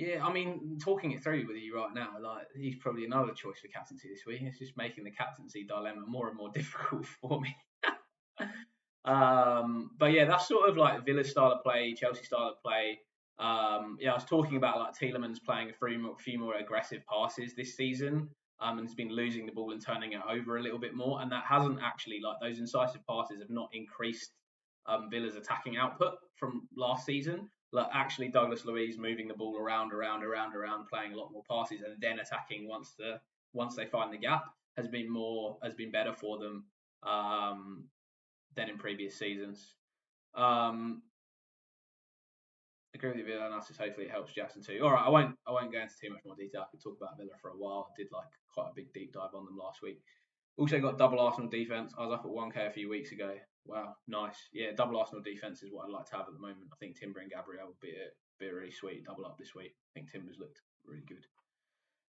Yeah, I mean, talking it through with you right now, like he's probably another choice for captaincy this week. It's just making the captaincy dilemma more and more difficult for me. But yeah, that's sort of like Villa's style of play, Chelsea style of play. Yeah, I was talking about like Tielemans playing a few more aggressive passes this season, and has been losing the ball and turning it over a little bit more, and that hasn't actually, like, those incisive passes have not increased Villa's attacking output from last season. Like, actually, Douglas Luiz moving the ball around, playing a lot more passes, and then attacking once they find the gap has been better for them than in previous seasons. Agree with you, Villa analysis. Hopefully, it helps Jackson too. All right, I won't go into too much more detail. I could talk about Villa for a while. I did like quite a big deep dive on them last week. Also got double Arsenal defense. I was up at 1K a few weeks ago. Wow, nice. Yeah, double Arsenal defense is what I'd like to have at the moment. I think Timber and Gabriel would be a really sweet double up this week. I think Timber's looked really good.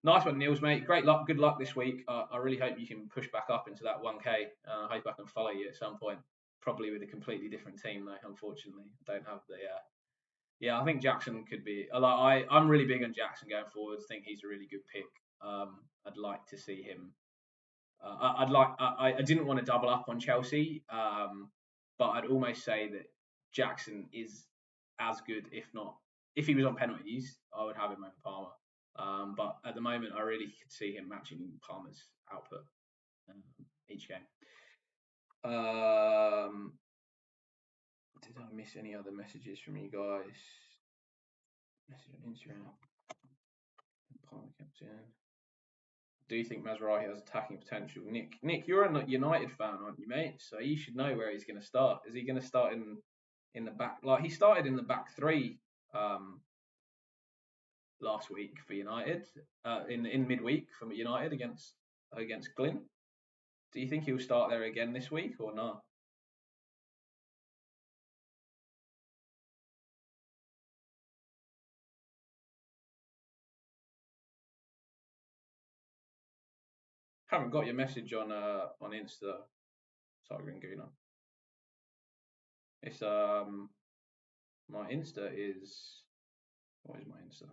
Nice one, Niels, mate. Great luck. Good luck this week. I really hope you can push back up into that 1K. I hope I can follow you at some point. Probably with a completely different team, though. Unfortunately, I don't have the. Yeah, I think Jackson could be. I'm really big on Jackson going forward. I think he's a really good pick. I'd like to see him. I didn't want to double up on Chelsea, but I'd almost say that Jackson is as good, if he was on penalties, I would have him over Palmer. But at the moment, I really could see him matching Palmer's output each game. Did I miss any other messages from you guys? Message on Instagram. Palmer kept in. Do you think Mazraoui has attacking potential? Nick, you're a United fan, aren't you, mate? So you should know where he's going to start. Is he going to start in the back? Like, he started in the back three last week for United, in midweek for United against Glyn. Do you think he'll start there again this week or not? Haven't got your message on Insta, Tiger Guna. It's my Insta is, what is my Insta?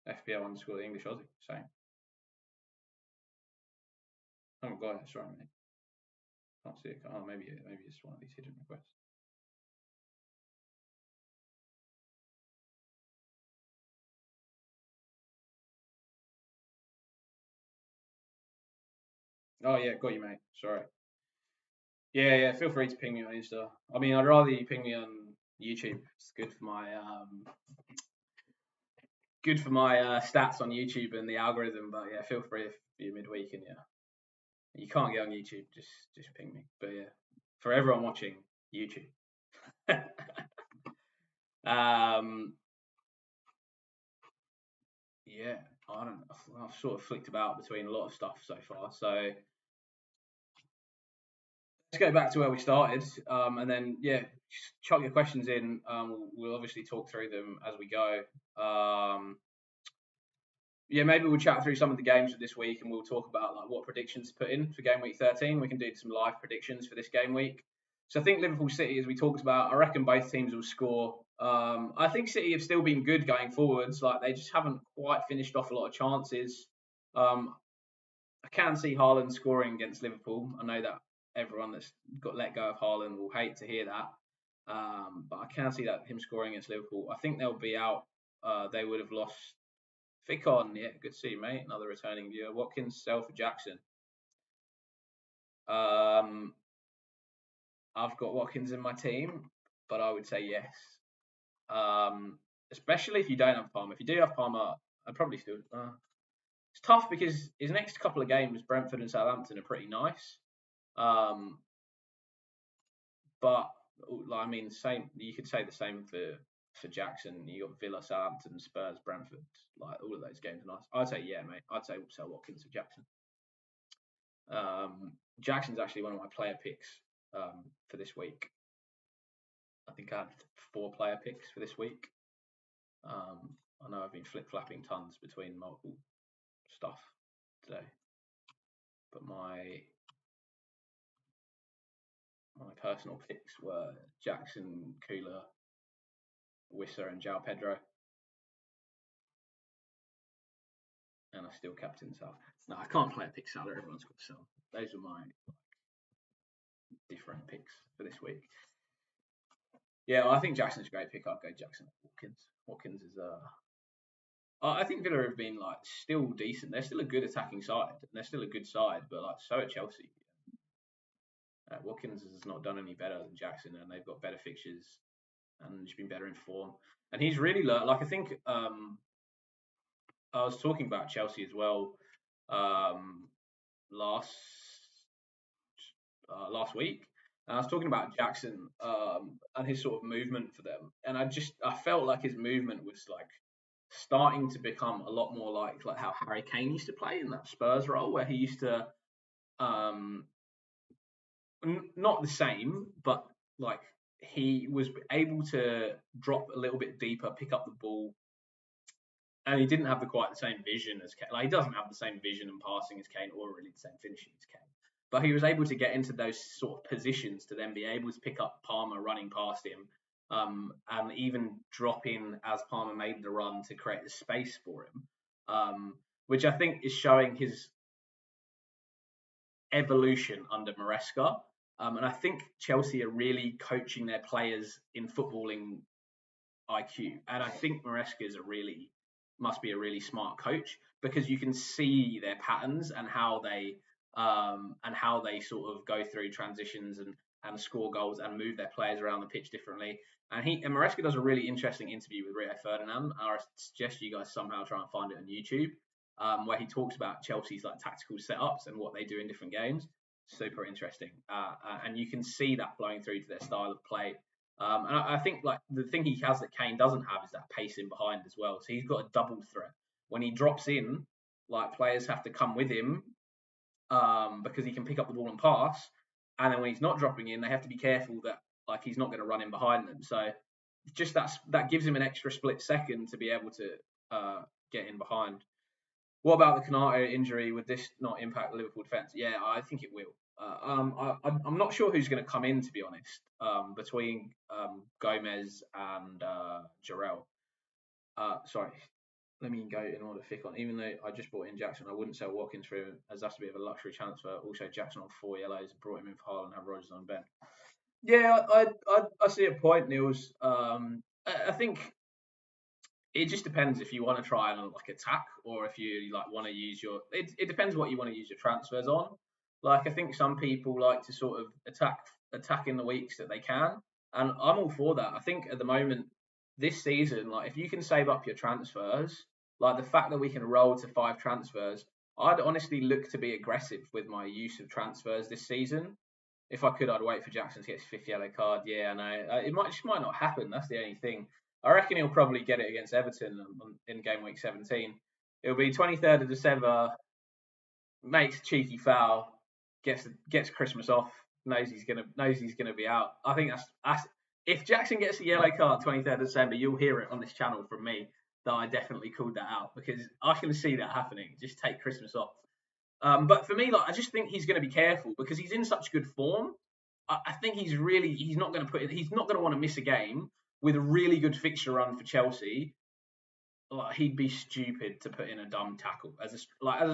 FPL English Aussie. Same. I haven't got it. Sorry, mate. Can't see it. Oh, maybe it's one of these hidden requests. Oh yeah, got you, mate. Sorry. Yeah. Feel free to ping me on Insta. I mean, I'd rather you ping me on YouTube. It's good for my stats on YouTube and the algorithm. But yeah, feel free if you're midweek and you can't get on YouTube, just ping me. But yeah, for everyone watching YouTube. Yeah, I don't. I've sort of flicked about between a lot of stuff so far. So let's go back to where we started, and then chuck your questions in. We'll obviously talk through them as we go. Maybe we'll chat through some of the games of this week, and we'll talk about like what predictions to put in for game week 13. We can do some live predictions for this game week. So I think Liverpool City, as we talked about, I reckon both teams will score. I think City have still been good going forwards. Like they just haven't quite finished off a lot of chances. I can see Haaland scoring against Liverpool. I know that everyone that's got let go of Haaland will hate to hear that. But I can see that him scoring against Liverpool. I think they'll be out. They would have lost Ficon. Yeah, good to see you, mate. Another returning viewer. Watkins, sell for Jackson. I've got Watkins in my team, but I would say yes. Especially if you don't have Palmer. If you do have Palmer, I'd probably still. It's tough because his next couple of games, Brentford and Southampton, are pretty nice. But I mean, same. You could say the same for Jackson. You got Villa, Southampton, Spurs, Brentford. Like all of those games are nice. I'd say yeah, mate. I'd say sell Watkins for Jackson. Jackson's actually one of my player picks for this week. I think I had 4 player picks for this week. I know I've been flip-flapping tons between multiple stuff today, but my personal picks were Jackson, Kula, Wissa, and João Pedro, and I still captain Sal. No, I can't play a pick Salah. Everyone's got Sal. Those are my different picks for this week. Yeah, well, I think Jackson's a great pick. I'd go Jackson Watkins. Watkins is I think Villa have been like still decent. They're still a good attacking side. And they're still a good side, but like so are Chelsea. Watkins has not done any better than Jackson, and they've got better fixtures, and he's been better in form. And he's really like I think I was talking about Chelsea as well last week. And I was talking about Jackson and his sort of movement for them, and I felt like his movement was like starting to become a lot more like how Harry Kane used to play in that Spurs role, where he used to not the same, but like he was able to drop a little bit deeper, pick up the ball, and he didn't have quite the same vision as Kane. Like he doesn't have the same vision and passing as Kane, or really the same finishing as Kane. But he was able to get into those sort of positions to then be able to pick up Palmer running past him, and even drop in as Palmer made the run to create the space for him, which I think is showing his evolution under Maresca. And I think Chelsea are really coaching their players in footballing IQ. And I think Maresca must be a really smart coach, because you can see their patterns and how they sort of go through transitions and score goals and move their players around the pitch differently. And Maresca does a really interesting interview with Rio Ferdinand. I suggest you guys somehow try and find it on YouTube, where he talks about Chelsea's like tactical setups and what they do in different games. Super interesting, and you can see that flowing through to their style of play. And I think like the thing he has that Kane doesn't have is that pace in behind as well. So he's got a double threat. When he drops in, like players have to come with him because he can pick up the ball and pass. And then when he's not dropping in, they have to be careful that like he's not going to run in behind them. So just that gives him an extra split second to be able to get in behind. What about the Konate injury? Would this not impact the Liverpool defence? Yeah, I think it will. I'm not sure who's going to come in, to be honest, between Gomez and Jarrell. Sorry, let me go in order to Ficon. Even though I just brought in Jackson, I wouldn't sell Watkins for him, as that's a bit of a luxury transfer. Also, Jackson on 4 yellows, brought him in for Haaland and have Rodgers on bench. Yeah, I see a point, Niels. I think it just depends if you want to try and like attack, or if you like want to use your. It depends what you want to use your transfers on. Like I think some people like to sort of attack in the weeks that they can, and I'm all for that. I think at the moment this season, like if you can save up your transfers, like the fact that we can roll to 5 transfers, I'd honestly look to be aggressive with my use of transfers this season. If I could, I'd wait for Jackson to get his 5th yellow card. Yeah, I know. It might not happen. That's the only thing. I reckon he'll probably get it against Everton in Gameweek 17. It'll be 23rd of December, makes a cheeky foul, gets Christmas off, knows he's gonna be out. I think that's if Jackson gets a yellow card 23rd of December, you'll hear it on this channel from me that I definitely called that out, because I can see that happening. Just take Christmas off. But for me, like I just think he's going to be careful because he's in such good form. I think he's not going to want to miss a game, with a really good fixture run for Chelsea, like he'd be stupid to put in a dumb tackle. As a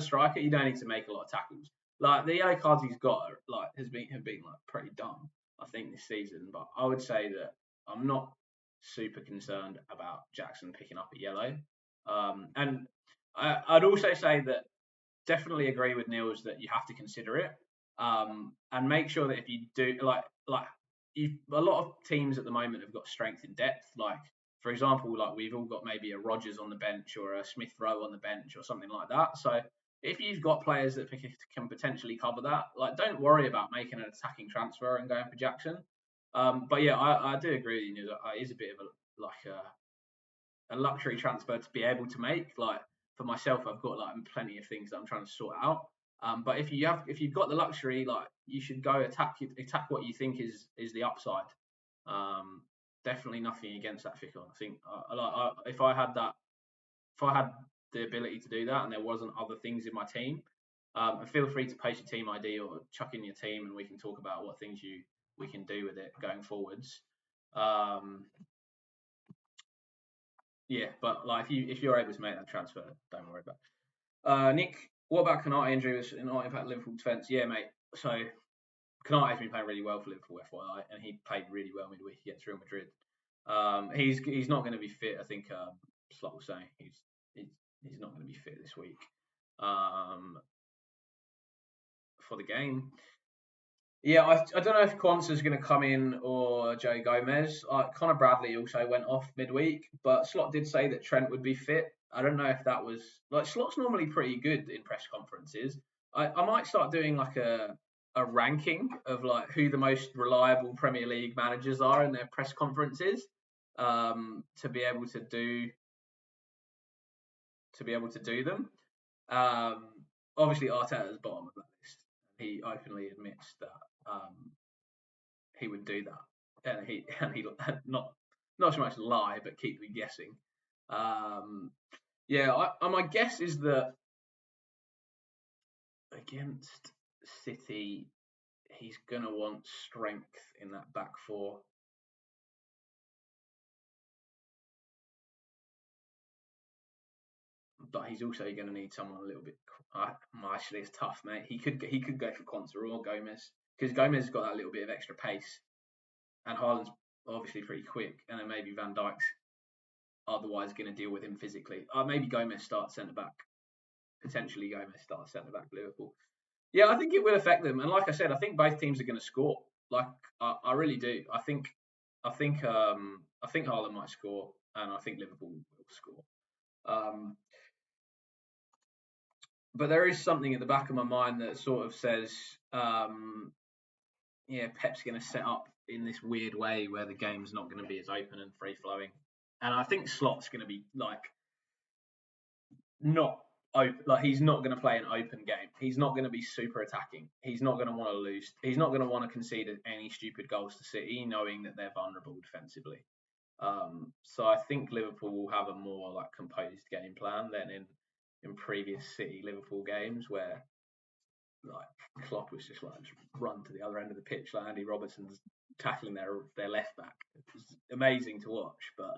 striker, you don't need to make a lot of tackles. Like the yellow cards he's got, like have been like pretty dumb, I think, this season. But I would say that I'm not super concerned about Jackson picking up a yellow. And I'd also say that definitely agree with Niels that you have to consider it, and make sure that if you do a lot of teams at the moment have got strength in depth. Like for example, like we've all got maybe a Rogers on the bench or a Smith Rowe on the bench or something like that. So if you've got players that can potentially cover that, like don't worry about making an attacking transfer and going for Jackson. But yeah, I do agree with you. It is a bit of a luxury transfer to be able to make. Like for myself, I've got like plenty of things that I'm trying to sort out. But if you've got the luxury, like you should go attack what you think is the upside. Definitely nothing against that figure. I think if I had the ability to do that and there wasn't other things in my team, and feel free to post your team ID or chuck in your team and we can talk about what things we can do with it going forwards. Yeah, but like if you're able to make that transfer, don't worry about it. Nick, what about Kanate injuries and not impact Liverpool defence? Yeah, mate. So Kanate's been playing really well for Liverpool, FYI, and he played really well midweek against Real Madrid. He's not going to be fit. I think Slot was saying he's not going to be fit this week for the game. Yeah, I don't know if Kwanzaa's going to come in or Joe Gomez. Connor Bradley also went off midweek, but Slot did say that Trent would be fit. I don't know if that was like Slot's normally pretty good in press conferences. I might start doing like a ranking of like who the most reliable Premier League managers are in their press conferences, to be able to do them. Obviously Arteta's bottom of that list. He openly admits that he would do that, and he not so much lie, but keep me guessing. My guess is that against City, he's gonna want strength in that back four. But he's also going to need someone a little bit. Actually, it's tough, mate. He could go for Quansah or Gomez because Gomez has got that little bit of extra pace, and Haaland's obviously pretty quick, and then maybe Van Dijk's otherwise going to deal with him physically. Maybe Gomez starts centre back. Potentially Gomez starts centre back Liverpool. Yeah, I think it will affect them, and like I said, I think both teams are going to score. Like I really do. I think Haaland might score, and I think Liverpool will score. But there is something at the back of my mind that sort of says, Pep's going to set up in this weird way where the game's not going to be as open and free flowing, and I think Slot's going to be like not open. Like he's not going to play an open game. He's not going to be super attacking. He's not going to want to lose. He's not going to want to concede any stupid goals to City, knowing that they're vulnerable defensively. So I think Liverpool will have a more like composed game plan than in previous City Liverpool games where like Klopp was just run to the other end of the pitch like Andy Robertson's tackling their left back. It was amazing to watch, but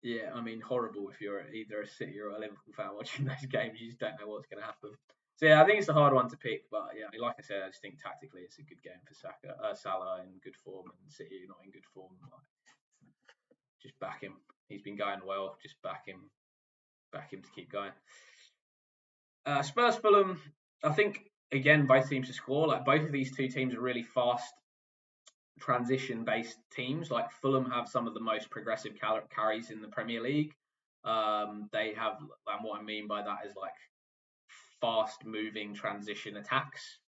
yeah, I mean horrible if you're either a City or a Liverpool fan watching those games. You just don't know what's going to happen. So yeah, I think it's a hard one to pick, but yeah, like I said, I just think tactically it's a good game for Salah in good form, and City not in good form. Just back him. He's been going well. Just back him to keep going. Spurs Fulham. I think again both teams to score. Like both of these two teams are really fast transition-based teams. Like Fulham have some of the most progressive carries in the Premier League. They have, and what I mean by that is like fast-moving transition attacks.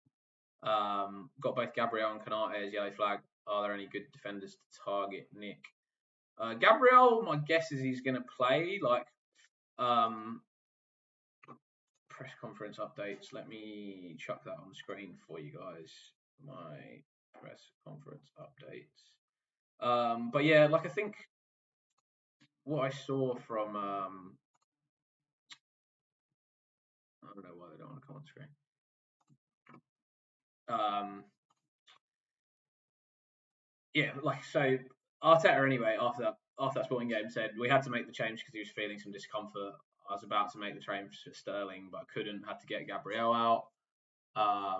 Got both Gabriel and Kanate as yellow flag. Are there any good defenders to target, Nick? Gabriel, my guess is he's going to play. Like press conference updates. Let me chuck that on the screen for you guys. My press conference updates. But yeah, like I think what I saw from I don't know why they don't want to come on screen. Yeah, like so Arteta anyway after that sporting game said we had to make the change because he was feeling some discomfort. I was about to make the change for Sterling, but I couldn't. Had to get Gabriel out. I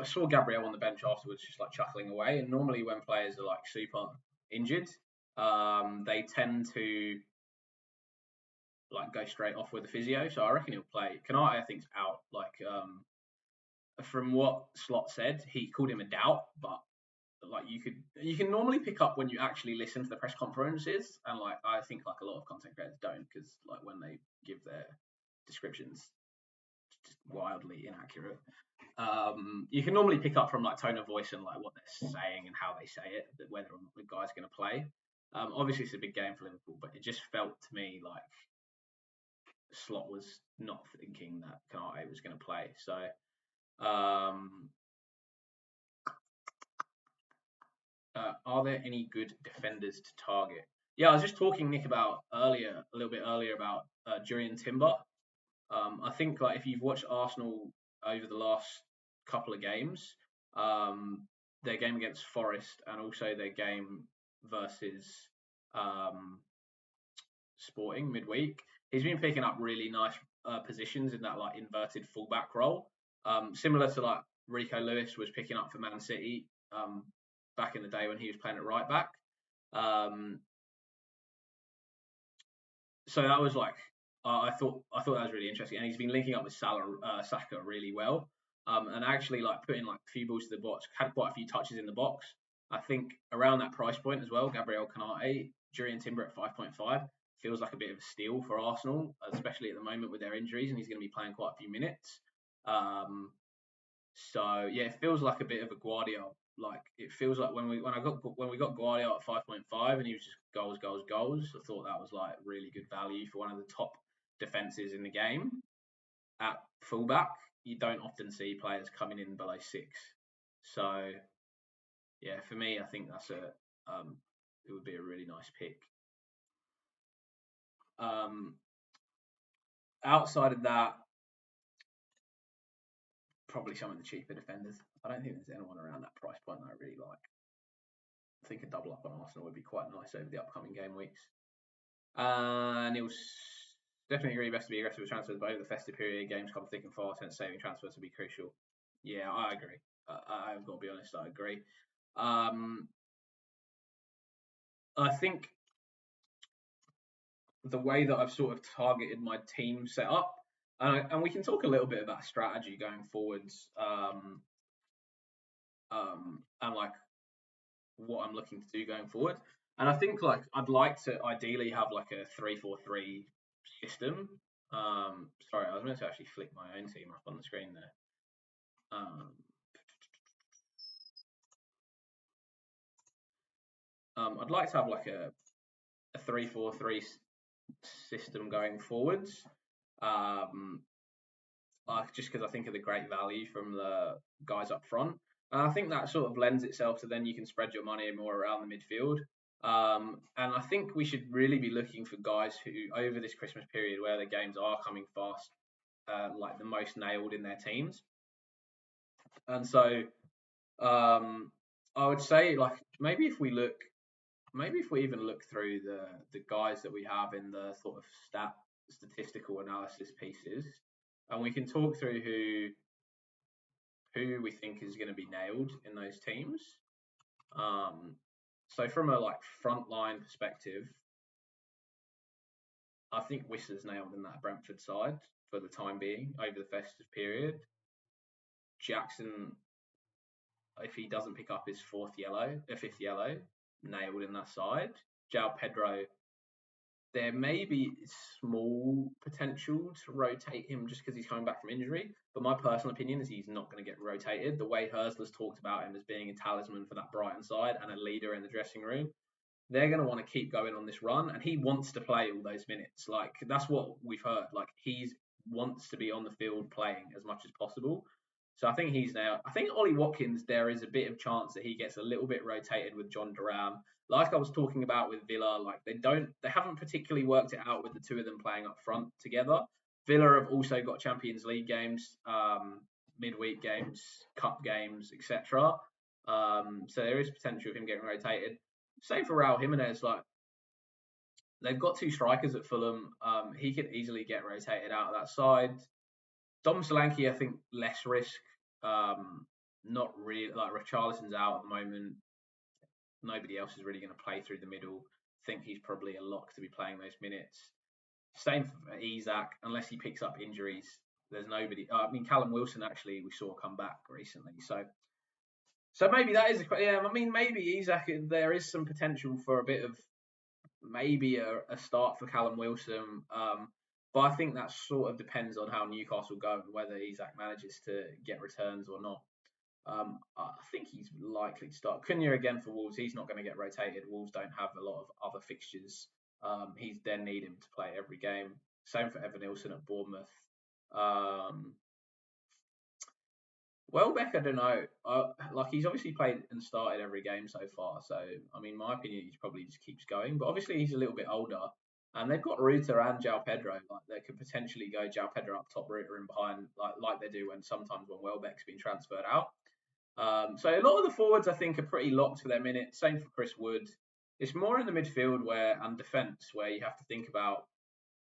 saw Gabriel on the bench afterwards, just like chuckling away. And normally when players are like super injured, they tend to like go straight off with the physio. So I reckon he'll play. Kanate, I think's out. Like from what Slot said, he called him a doubt, but like you can normally pick up when you actually listen to the press conferences, and like I think like a lot of content creators don't, because like when they give their descriptions, it's just wildly inaccurate. You can normally pick up from like tone of voice and like what they're saying and how they say it, that whether or not the guy's going to play. Obviously, it's a big game for Liverpool, but it just felt to me like Slot was not thinking that Kanate was going to play. So, are there any good defenders to target? Yeah, I was just talking Nick about a little bit earlier about Jurrien Timber. I think like if you've watched Arsenal over the last couple of games, their game against Forest and also their game versus um, Sporting midweek, he's been picking up really nice positions in that like inverted fullback role, similar to like Rico Lewis was picking up for Man City back in the day when he was playing at right back. Um, so that was like I thought that was really interesting, and he's been linking up with Saka really well, and actually like putting like a few balls to the box, had quite a few touches in the box. I think around that price point as well, Gabriel Kanate, Jurrien Timber at 5.5 feels like a bit of a steal for Arsenal, especially at the moment with their injuries, and he's going to be playing quite a few minutes. So yeah, it feels like a bit of a Guardiola. Like it feels like when we got Guardiola at 5.5 and he was just goals, goals, goals. I thought that was like really good value for one of the top defenses in the game. At fullback, you don't often see players coming in below 6. So yeah, for me, I think that's it would be a really nice pick. Outside of that, probably some of the cheaper defenders. I don't think there's anyone around that price point that I really like. I think a double up on Arsenal would be quite nice over the upcoming game weeks. And it was definitely agree best to be aggressive with transfers, but over the festive period, games come thick and fast, and saving transfers to be crucial. Yeah, I agree. I've got to be honest, I agree. I think the way that I've sort of targeted my team setup, and we can talk a little bit about strategy going forwards, and like what I'm looking to do going forward. And I think like I'd like to ideally have like a 3-4-3 system. Sorry, I was meant to actually flick my own team up on the screen there. I'd like to have like a 3-4-3 system going forwards. Just because I think of the great value from the guys up front. And I think that sort of lends itself to then you can spread your money more around the midfield. And I think we should really be looking for guys who, over this Christmas period where the games are coming fast, like the most nailed in their teams. And so I would say, like, maybe if we even look through the guys that we have in the sort of statistical analysis pieces, and we can talk through who we think is going to be nailed in those teams. So from a like frontline perspective, I think Whistler's nailed in that Brentford side for the time being over the festive period. Jackson, if he doesn't pick up his fifth yellow, nailed in that side. João Pedro, there may be small potential to rotate him just because he's coming back from injury. But my personal opinion is he's not going to get rotated. The way Hörsler's talked about him as being a talisman for that Brighton side and a leader in the dressing room, they're going to want to keep going on this run. And he wants to play all those minutes. Like, that's what we've heard. Like, he wants to be on the field playing as much as possible. So I think he's now. I think Ollie Watkins, there is a bit of chance that he gets a little bit rotated with John Duran. Like I was talking about with Villa, like they haven't particularly worked it out with the two of them playing up front together. Villa have also got Champions League games midweek games, cup games, etc. So there is potential of him getting rotated. Same for Raul Jimenez. Like they've got two strikers at Fulham. He could easily get rotated out of that side. Dom Solanke, I think, less risk. Not really. Like Richarlison's out at the moment. Nobody else is really going to play through the middle. I think he's probably a lock to be playing those minutes. Same for Isak, unless he picks up injuries. There's nobody. I mean, Callum Wilson actually we saw come back recently, so maybe that is yeah. I mean, maybe Isak. There is some potential for a bit of maybe a start for Callum Wilson. But I think that sort of depends on how Newcastle go and whether Isak manages to get returns or not. I think he's likely to start. Cunha again for Wolves. He's not going to get rotated. Wolves don't have a lot of other fixtures. He's then need him to play every game. Same for Evan Nilsson at Bournemouth. Welbeck, I don't know. Like he's obviously played and started every game so far. So I mean, my opinion, he probably just keeps going. But obviously, he's a little bit older, and they've got Ruta and João Pedro. Like they could potentially go João Pedro up top, Ruta in behind, like they do when Welbeck's been transferred out. So a lot of the forwards, I think, are pretty locked for their minutes. Same for Chris Wood. It's more in the midfield and defence where you have to think about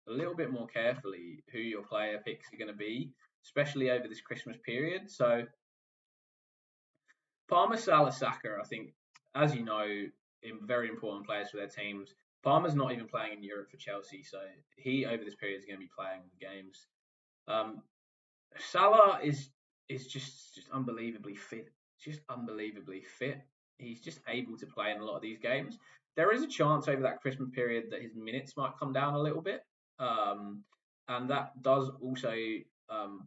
a little bit more carefully who your player picks are going to be, especially over this Christmas period. So Palmer, Salah, Saka, I think, as you know, very important players for their teams. Palmer's not even playing in Europe for Chelsea, so he over this period is going to be playing the games. Salah is just unbelievably fit. Just unbelievably fit. He's just able to play in a lot of these games. There is a chance over that Christmas period that his minutes might come down a little bit, and that does also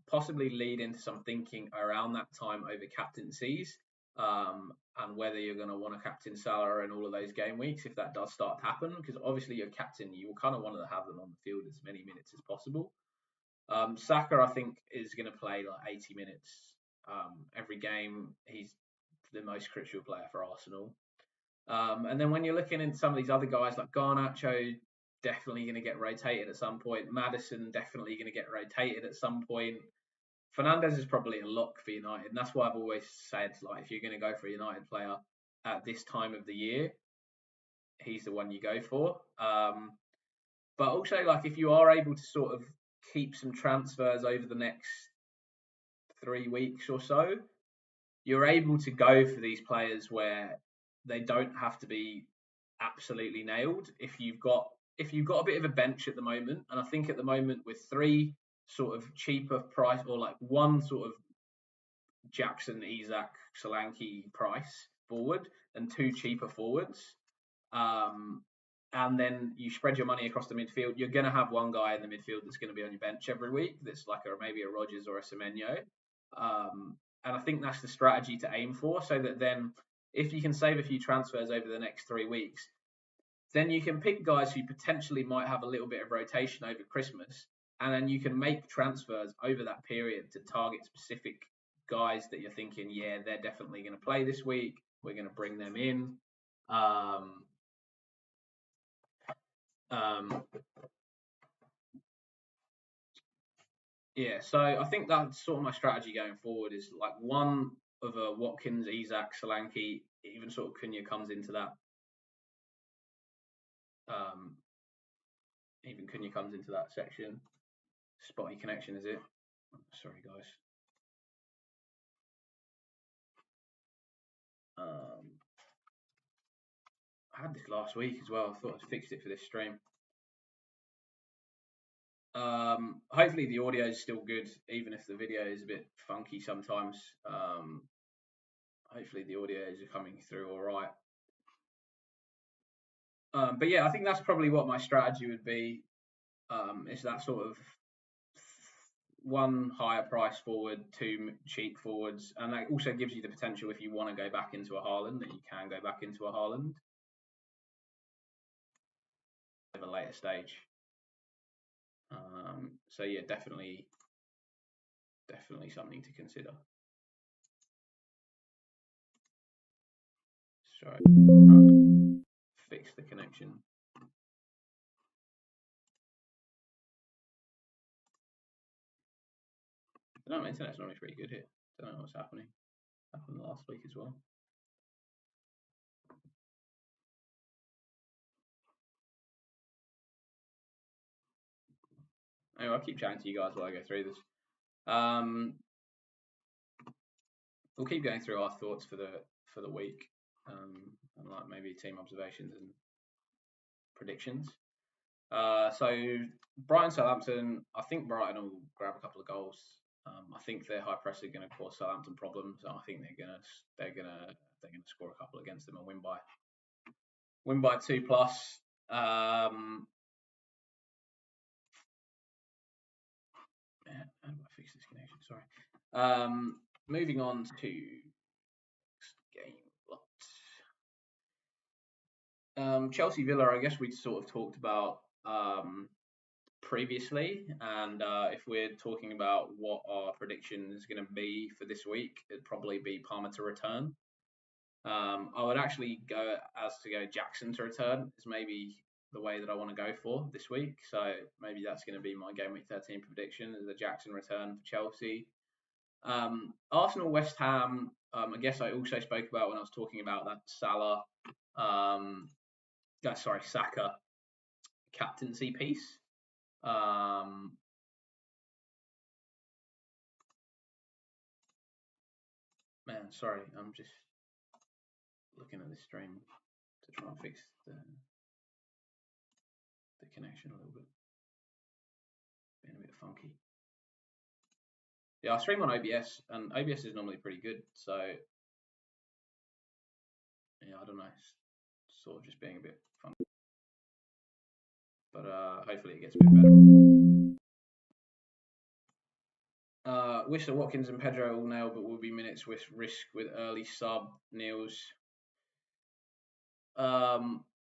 possibly lead into some thinking around that time over captaincies and whether you're going to want to captain Salah in all of those game weeks if that does start to happen. Because obviously your captain, you will kind of want to have them on the field as many minutes as possible. Saka, I think, is going to play like 80 minutes every game. He's the most crucial player for Arsenal. And then when you're looking into some of these other guys like Garnacho, definitely going to get rotated at some point. Maddison, definitely going to get rotated at some point. Fernandes is probably a lock for United. And that's why I've always said, like, if you're going to go for a United player at this time of the year, he's the one you go for. But also, like, if you are able to sort of keep some transfers over the next 3 weeks or so, you're able to go for these players where they don't have to be absolutely nailed. If you've got a bit of a bench at the moment, and I think at the moment with 3 sort of cheaper price or like 1 sort of Jackson, Isak, Solanke price forward and 2 cheaper forwards, and then you spread your money across the midfield, you're going to have one guy in the midfield that's going to be on your bench every week. That's like maybe a Rodgers or a Semenyo. And I think that's the strategy to aim for, so that then if you can save a few transfers over the next 3 weeks, then you can pick guys who potentially might have a little bit of rotation over Christmas, and then you can make transfers over that period to target specific guys that you're thinking, yeah, they're definitely going to play this week. We're going to bring them in. Yeah, so I think that's sort of my strategy going forward is like one of a Watkins, Isak, Solanke, even sort of Cunha comes into that. Even Cunha comes into that section. Spotty connection, is it? Sorry, guys. I had this last week as well. I thought I fixed it for this stream. Hopefully the audio is still good, even if the video is a bit funky sometimes. Hopefully the audio is coming through all right. But yeah, I think that's probably what my strategy would be. Is that sort of 1 higher price forward, 2 cheap forwards, and that also gives you the potential if you want to go back into a Haaland that you can go back into a Haaland at a later stage. So yeah, definitely something to consider. Sorry, fix the connection. No, my internet's normally pretty good here. Don't know what's happening. Happened last week as well. Anyway, I'll keep chatting to you guys while I go through this. We'll keep going through our thoughts for the week, and like maybe team observations and predictions. So Brighton Southampton, I think Brighton will grab a couple of goals. I think their high press are going to cause Southampton problems. I think they're gonna score a couple against them and win by 2+. How do I fix this connection? Sorry. Moving on to game lot. Chelsea Villa, I guess we'd sort of talked about previously, and if we're talking about what our prediction is going to be for this week, it'd probably be Palmer to return. I would actually go Jackson to return is maybe the way that I want to go for this week. So maybe that's going to be my Game Week 13 prediction, is the Jackson return for Chelsea. Arsenal, West Ham, I guess I also spoke about when I was talking about that Saka captaincy piece. Man, sorry, I'm just looking at this stream to try and fix the connection a little bit. Being a bit funky. Yeah, I stream on OBS, and OBS is normally pretty good, so yeah, I don't know, it's sort of just being a bit funky. But hopefully it gets a bit better. Whistler, Watkins and Pedro all nailed, but will be minutes with risk with early sub. Niels.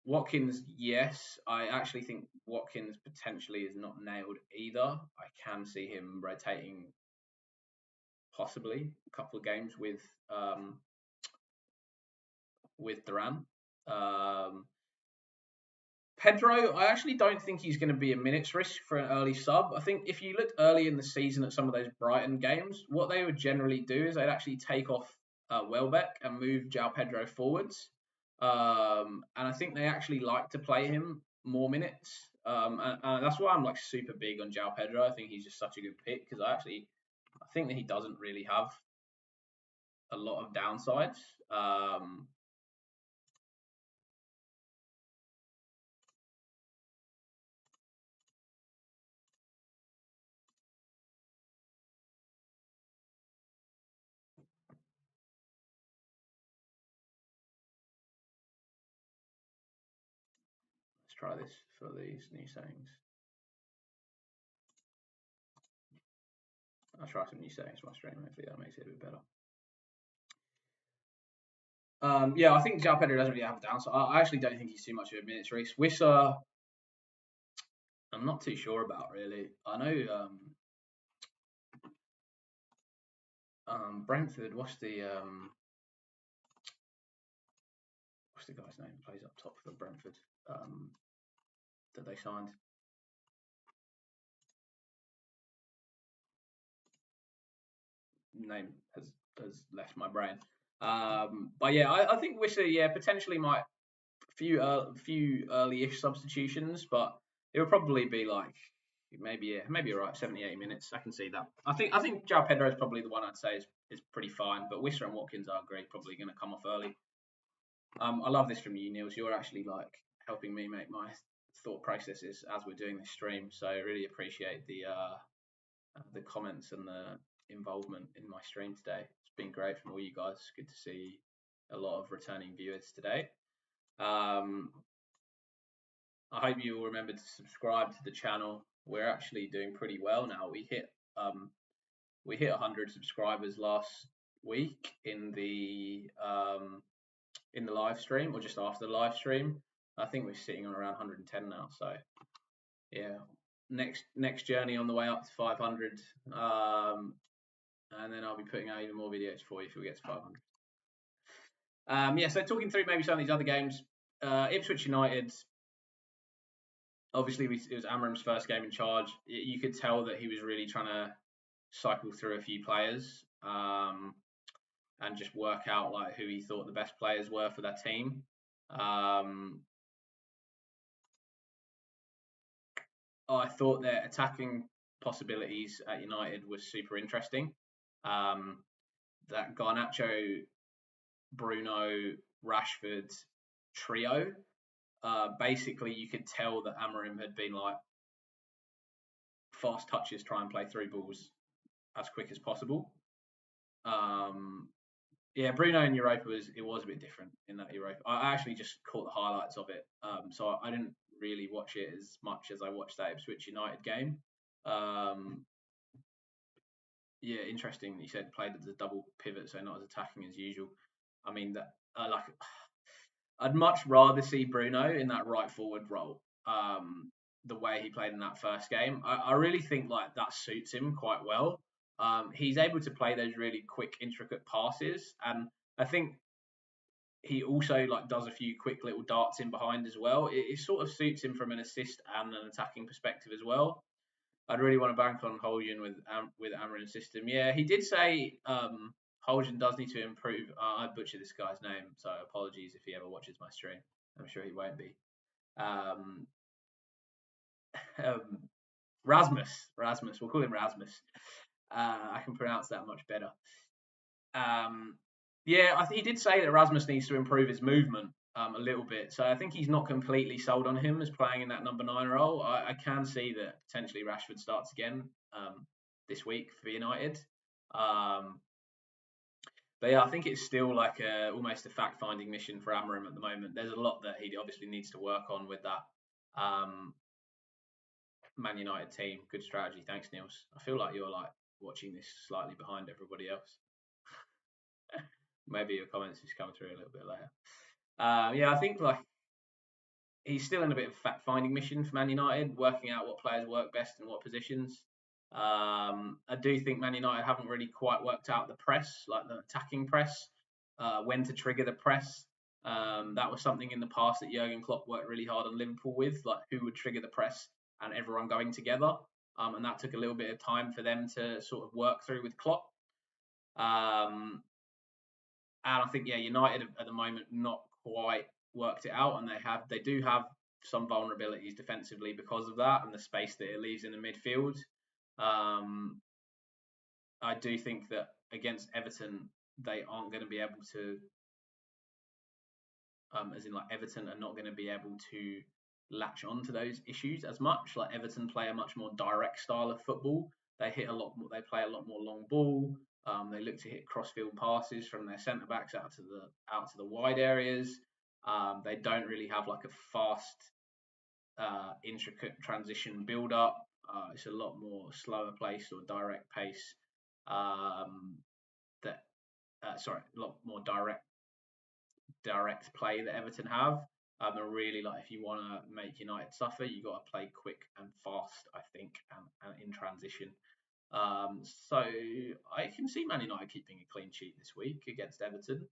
Watkins, yes. I actually think Watkins potentially is not nailed either. I can see him rotating possibly a couple of games with Duran. Pedro, I actually don't think he's going to be a minutes risk for an early sub. I think if you looked early in the season at some of those Brighton games, what they would generally do is they'd actually take off Welbeck and move João Pedro forwards. And I think they actually like to play him more minutes. And that's why I'm like super big on João Pedro. I think he's just such a good pick because I think that he doesn't really have a lot of downsides. Let's try this for these new settings. I'll try some new settings for my stream. Hopefully that makes it a bit better. Yeah, I think João Pedro doesn't really have a downside. I actually don't think he's too much of a minutes race. Wissa, I'm not too sure about really. I know Brentford. What's the guy's name? Plays up top for Brentford that they signed. Name has left my brain. But yeah, I think Wissa, potentially might few early-ish substitutions, but it would probably be like maybe you're right, 70-80 minutes. I can see that. I think João Pedro is probably the one I'd say is pretty fine, but Wissa and Watkins are great, probably going to come off early. I love this from you, Niels. You're actually like helping me make my thought processes as we're doing this stream, so I really appreciate the comments and the involvement in my stream today. It's been great from all you guys. It's good to see a lot of returning viewers today. I hope you will remember to subscribe to the channel. We're actually doing pretty well now. We hit 100 subscribers last week in the live stream, or just after the live stream. I think we're sitting on around 110 now. So yeah, next journey on the way up to 500, and then I'll be putting out even more videos for you if we get to 500. So talking through maybe some of these other games. Ipswich United, obviously it was Amram's first game in charge. You could tell that he was really trying to cycle through a few players and just work out like who he thought the best players were for that team. I thought their attacking possibilities at United was super interesting. That Garnacho, Bruno, Rashford trio, basically you could tell that Amorim had been like fast touches, try and play through balls as quick as possible. Yeah, Bruno in Europa was a bit different in that Europa. I actually just caught the highlights of it, so I didn't really watch it as much as I watched that Ipswich United game. Yeah, interesting. You said played as a double pivot, so not as attacking as usual. I mean that like I'd much rather see Bruno in that right forward role. The way he played in that first game, I really think like that suits him quite well. He's able to play those really quick, intricate passes, and I think he also like does a few quick little darts in behind as well. It sort of suits him from an assist and an attacking perspective as well. I'd really want to bank on Holgen with Amarin's system. Yeah, he did say Holgen does need to improve. I butchered this guy's name, so apologies if he ever watches my stream. I'm sure he won't be. Rasmus. We'll call him Rasmus. I can pronounce that much better. Yeah, I think he did say that Rasmus needs to improve his movement a little bit. So I think he's not completely sold on him as playing in that number 9 role. I can see that potentially Rashford starts again this week for United. But yeah, I think it's still like almost a fact-finding mission for Amorim at the moment. There's a lot that he obviously needs to work on with that Man United team. Good strategy. Thanks, Niels. I feel like you're like watching this slightly behind everybody else. Maybe your comments just come through a little bit later. Yeah, I think like he's still in a bit of a fact-finding mission for Man United, working out what players work best in what positions. I do think Man United haven't really quite worked out the press, like the attacking press, when to trigger the press. That was something in the past that Jurgen Klopp worked really hard on Liverpool with, like who would trigger the press and everyone going together. And that took a little bit of time for them to sort of work through with Klopp. And I think, yeah, United at the moment not quite worked it out, and they do have some vulnerabilities defensively because of that and the space that it leaves in the midfield. I do think that against Everton, they aren't going to be able to, as in like Everton are not going to be able to latch on to those issues as much. Like Everton play a much more direct style of football. They hit a lot more, they play a lot more long ball. They look to hit crossfield passes from their centre backs out to the wide areas. They don't really have like a fast, intricate transition build up. It's a lot more slower pace or direct pace. A lot more direct play that Everton have. And really, like if you want to make United suffer, you got to play quick and fast, I think, and in transition. So I can see Man United keeping a clean sheet this week against Everton.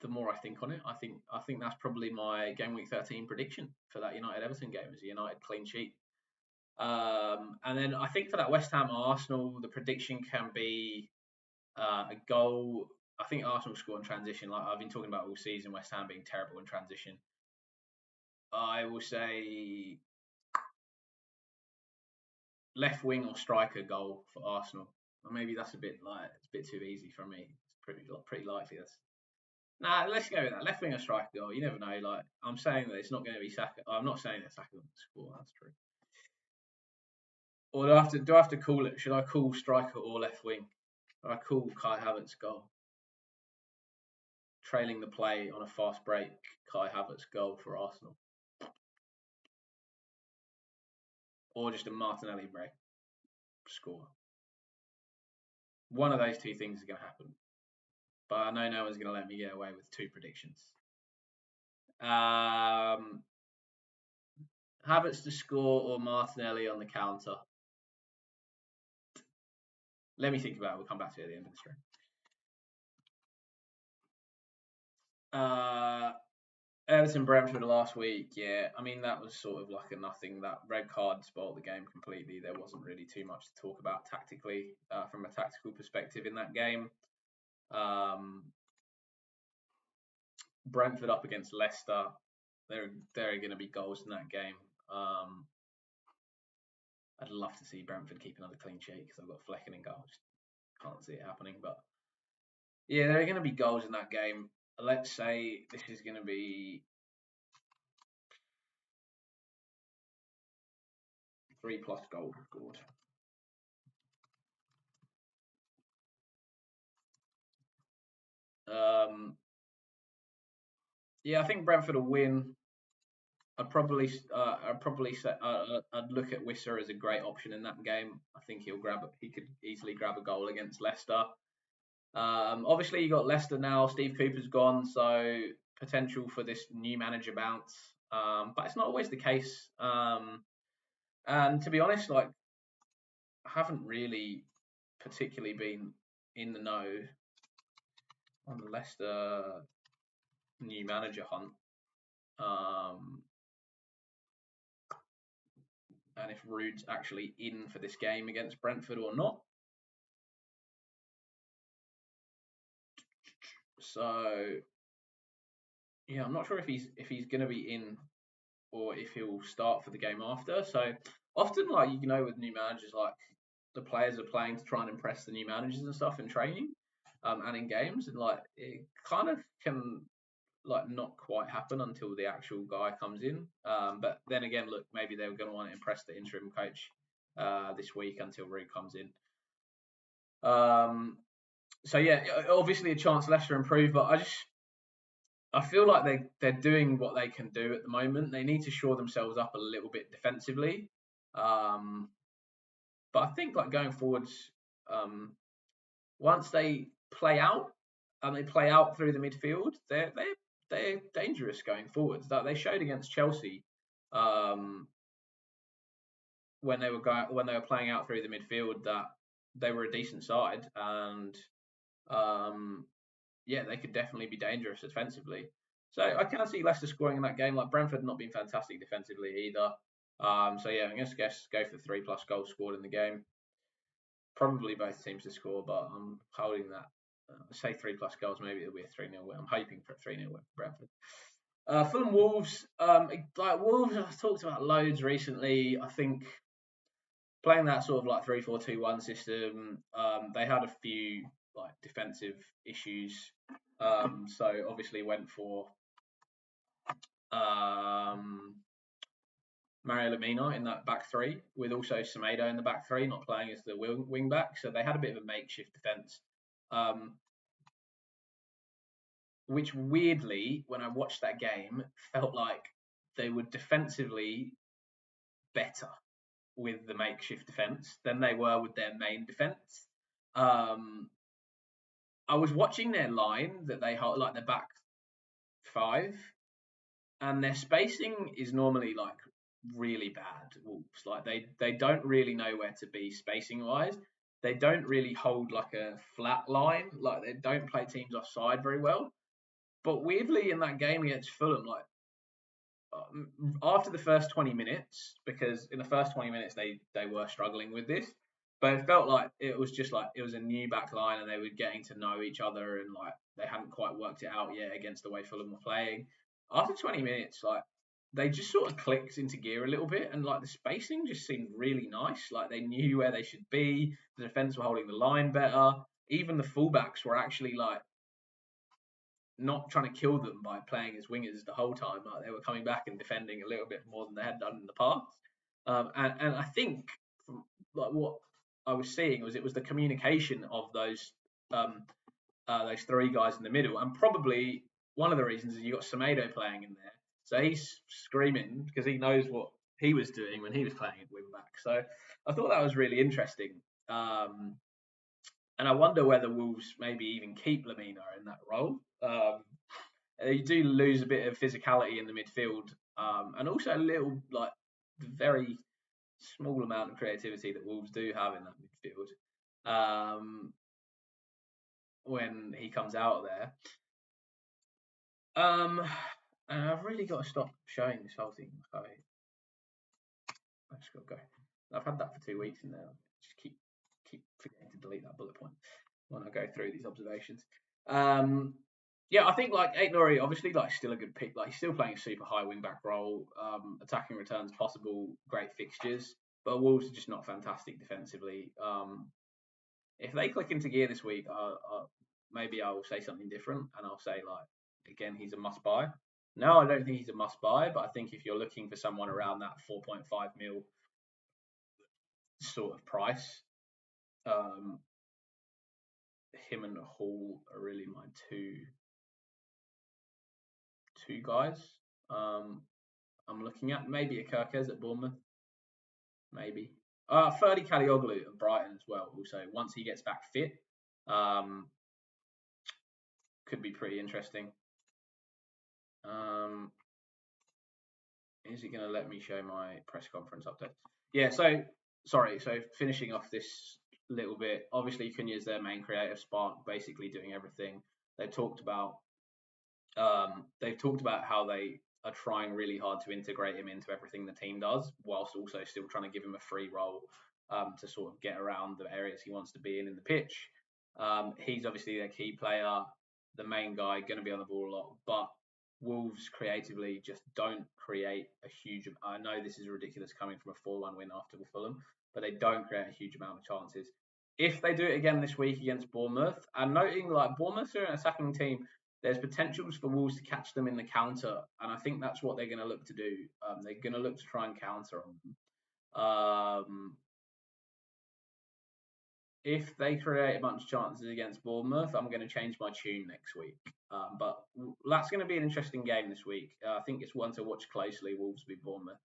The more I think on it, I think that's probably my Gameweek 13 prediction for that United Everton game is a United clean sheet. And then I think for that West Ham Arsenal, the prediction can be a goal. I think Arsenal score in transition. Like I've been talking about all season, West Ham being terrible in transition. I will say left wing or striker goal for Arsenal. Or maybe that's a bit too easy for me. It's pretty likely. Nah, let's go with that. Left wing or striker goal. You never know. Like I'm saying that it's not going to be Saka. I'm not saying that Saka will score. That's true. Or do I have to call it? Should I call striker or left wing? Or I call Kai Havertz goal. Trailing the play on a fast break, Kai Havertz goal for Arsenal. Or just a Martinelli break score. One of those two things is going to happen. But I know no one's going to let me get away with two predictions. Havertz to score or Martinelli on the counter? Let me think about it. We'll come back to it at the end of the stream. Everton Brentford last week, yeah. I mean, that was sort of like a nothing. That red card spoiled the game completely. There wasn't really too much to talk about tactically from a tactical perspective in that game. Um, Brentford up against Leicester. There are going to be goals in that game. Um, I'd love to see Brentford keep another clean sheet because I've got Flecken in goal. Just can't see it happening. But yeah, there are going to be goals in that game. Let's say this is going to be 3+ goals scored. Yeah, I think Brentford will win. I'd probably say I'd look at Wissa as a great option in that game. I think he could easily grab a goal against Leicester. Obviously you got Leicester now. Steve Cooper's gone, so potential for this new manager bounce. But it's not always the case. And to be honest, like I haven't really particularly been in the know on the Leicester new manager hunt. And if Rude's actually in for this game against Brentford or not. So yeah, I'm not sure if he's going to be in or if he'll start for the game after. So often, like with new managers, like the players are playing to try and impress the new managers and stuff in training, and in games, and like it kind of can like not quite happen until the actual guy comes in. But then again, look, maybe they were going to want to impress the interim coach this week until Rude comes in. So yeah, obviously a chance Leicester improve, but I feel like they're doing what they can do at the moment. They need to shore themselves up a little bit defensively. But I think like going forwards, once they play out and they play out through the midfield, they're dangerous going forwards. That they showed against Chelsea when they were playing out through the midfield that they were a decent side and yeah, they could definitely be dangerous defensively. So I can't see Leicester scoring in that game. Like Brentford not being fantastic defensively either. So yeah, I'm going to go for 3+ goals scored in the game. Probably both teams to score, but I'm holding that. Say 3+ goals, maybe it'll be a 3-0 win. I'm hoping for a 3-0 win for Brentford. Fulham Wolves, like Wolves, I've talked about loads recently. I think playing that sort of like 3-4-2-1 system, they had a few like defensive issues. So obviously went for Mario Lemina in that back three, with also Semedo in the back three, not playing as the wing back. So they had a bit of a makeshift defence. Which weirdly, when I watched that game, felt like they were defensively better with the makeshift defence than they were with their main defence. I was watching their line that they hold, like their back five, and their spacing is normally like really bad. Wolves, like they don't really know where to be spacing wise. They don't really hold like a flat line. Like they don't play teams offside very well. But weirdly, in that game against Fulham, like after the first 20 minutes, because in the first 20 minutes they were struggling with this, but it felt like it was just like it was a new back line and they were getting to know each other and like they hadn't quite worked it out yet against the way Fulham were playing. After 20 minutes, like they just sort of clicked into gear a little bit and like the spacing just seemed really nice. Like they knew where they should be. The defense were holding the line better. Even the fullbacks were actually like not trying to kill them by playing as wingers the whole time. Like they were coming back and defending a little bit more than they had done in the past. And I think from like what I was seeing was it was the communication of those three guys in the middle, and probably one of the reasons is you got Semedo playing in there, so he's screaming because he knows what he was doing when he was playing at wing back. So I thought that was really interesting. And I wonder whether Wolves maybe even keep Lamina in that role. You do lose a bit of physicality in the midfield, and also a little like the very small amount of creativity that Wolves do have in that midfield when he comes out of there. And I've really got to stop showing this whole thing. So I just got to go. I've had that for 2 weeks and now just keep forgetting to delete that bullet point when I go through these observations. Yeah, I think like Aït-Nouri, obviously like still a good pick. Like he's still playing a super high wing back role. Attacking returns possible, great fixtures, but Wolves are just not fantastic defensively. If they click into gear this week, maybe I'll say something different and I'll say like again he's a must buy. No, I don't think he's a must buy, but I think if you're looking for someone around that 4.5 mil sort of price, um, him and Hall are really my two guys. I'm looking at maybe a Kirkez at Bournemouth, maybe. Ferdy Kalioglu at Brighton as well. Also, once he gets back fit, um, could be pretty interesting. Is he going to let me show my press conference update? Yeah. So sorry. So finishing off this little bit, obviously Cunha's their main creative spark, basically doing everything. They talked about they've talked about how they are trying really hard to integrate him into everything the team does, whilst also still trying to give him a free role to sort of get around the areas he wants to be in the pitch. He's obviously their key player, the main guy, going to be on the ball a lot, but Wolves creatively just don't create a huge. I know this is ridiculous coming from a 4-1 win after Fulham, but they don't create a huge amount of chances. If they do it again this week against Bournemouth, and noting like Bournemouth are an attacking team, there's potentials for Wolves to catch them in the counter, and I think that's what they're going to look to do. They're going to look to try and counter on them. If they create a bunch of chances against Bournemouth, I'm going to change my tune next week. But that's going to be an interesting game this week. I think it's one to watch closely, Wolves v Bournemouth,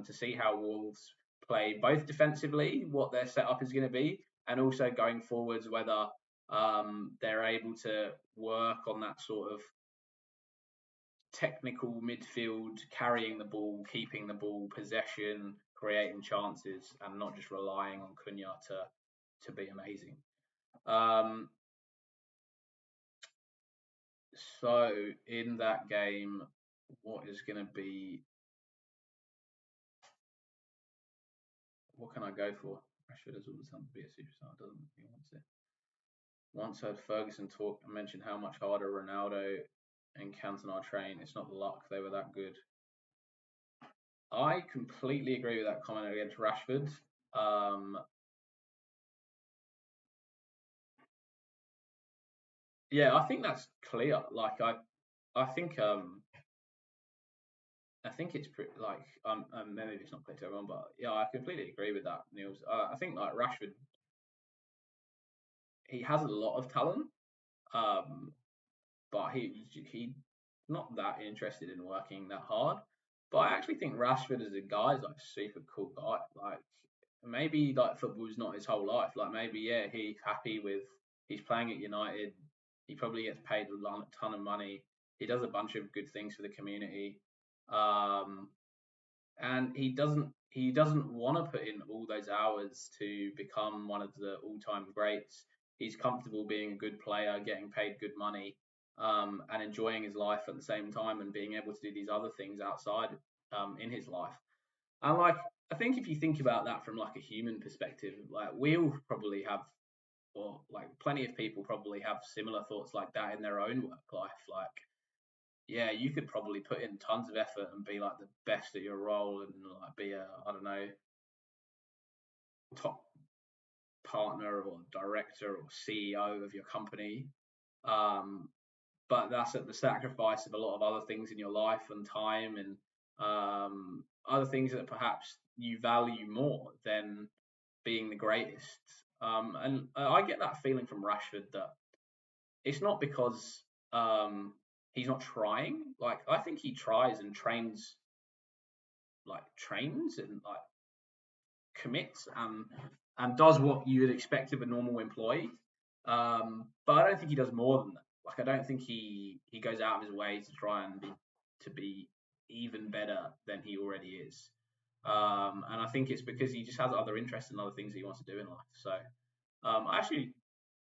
to see how Wolves play both defensively, what their setup is going to be, and also going forwards, whether they're able to work on that sort of technical midfield, carrying the ball, keeping the ball, possession, creating chances, and not just relying on Cunha to be amazing. So in that game, what is going to be? What can I go for? Rashford has all the time to be a superstar, doesn't he? Wants it. Once heard Ferguson talk and mention how much harder Ronaldo and Cantona train. It's not the luck they were that good. I completely agree with that comment against Rashford. Yeah, I think that's clear. Like I think I think it's pretty like maybe it's not clear to everyone, but yeah, I completely agree with that, Niels. I think like Rashford, he has a lot of talent, um, but he not that interested in working that hard. But I actually think Rashford as a guy is like a super cool guy. Like maybe like football's not his whole life. Like maybe yeah, he's happy with he's playing at United. He probably gets paid a ton of money. He does a bunch of good things for the community. Um, and he doesn't want to put in all those hours to become one of the all-time greats. He's comfortable being a good player, getting paid good money, and enjoying his life at the same time, and being able to do these other things outside in his life. And like, I think if you think about that from like a human perspective, like we all probably have, or like plenty of people probably have similar thoughts like that in their own work life. Like, yeah, you could probably put in tons of effort and be like the best at your role and like be a, I don't know, top partner or director or CEO of your company. Um, but that's at the sacrifice of a lot of other things in your life and time and other things that perhaps you value more than being the greatest. And I get that feeling from Rashford that it's not because he's not trying. Like I think he tries and trains and like commits and does what you would expect of a normal employee. But I don't think he does more than that. Like I don't think he goes out of his way to try and be even better than he already is. And I think it's because he just has other interests and other things that he wants to do in life. So actually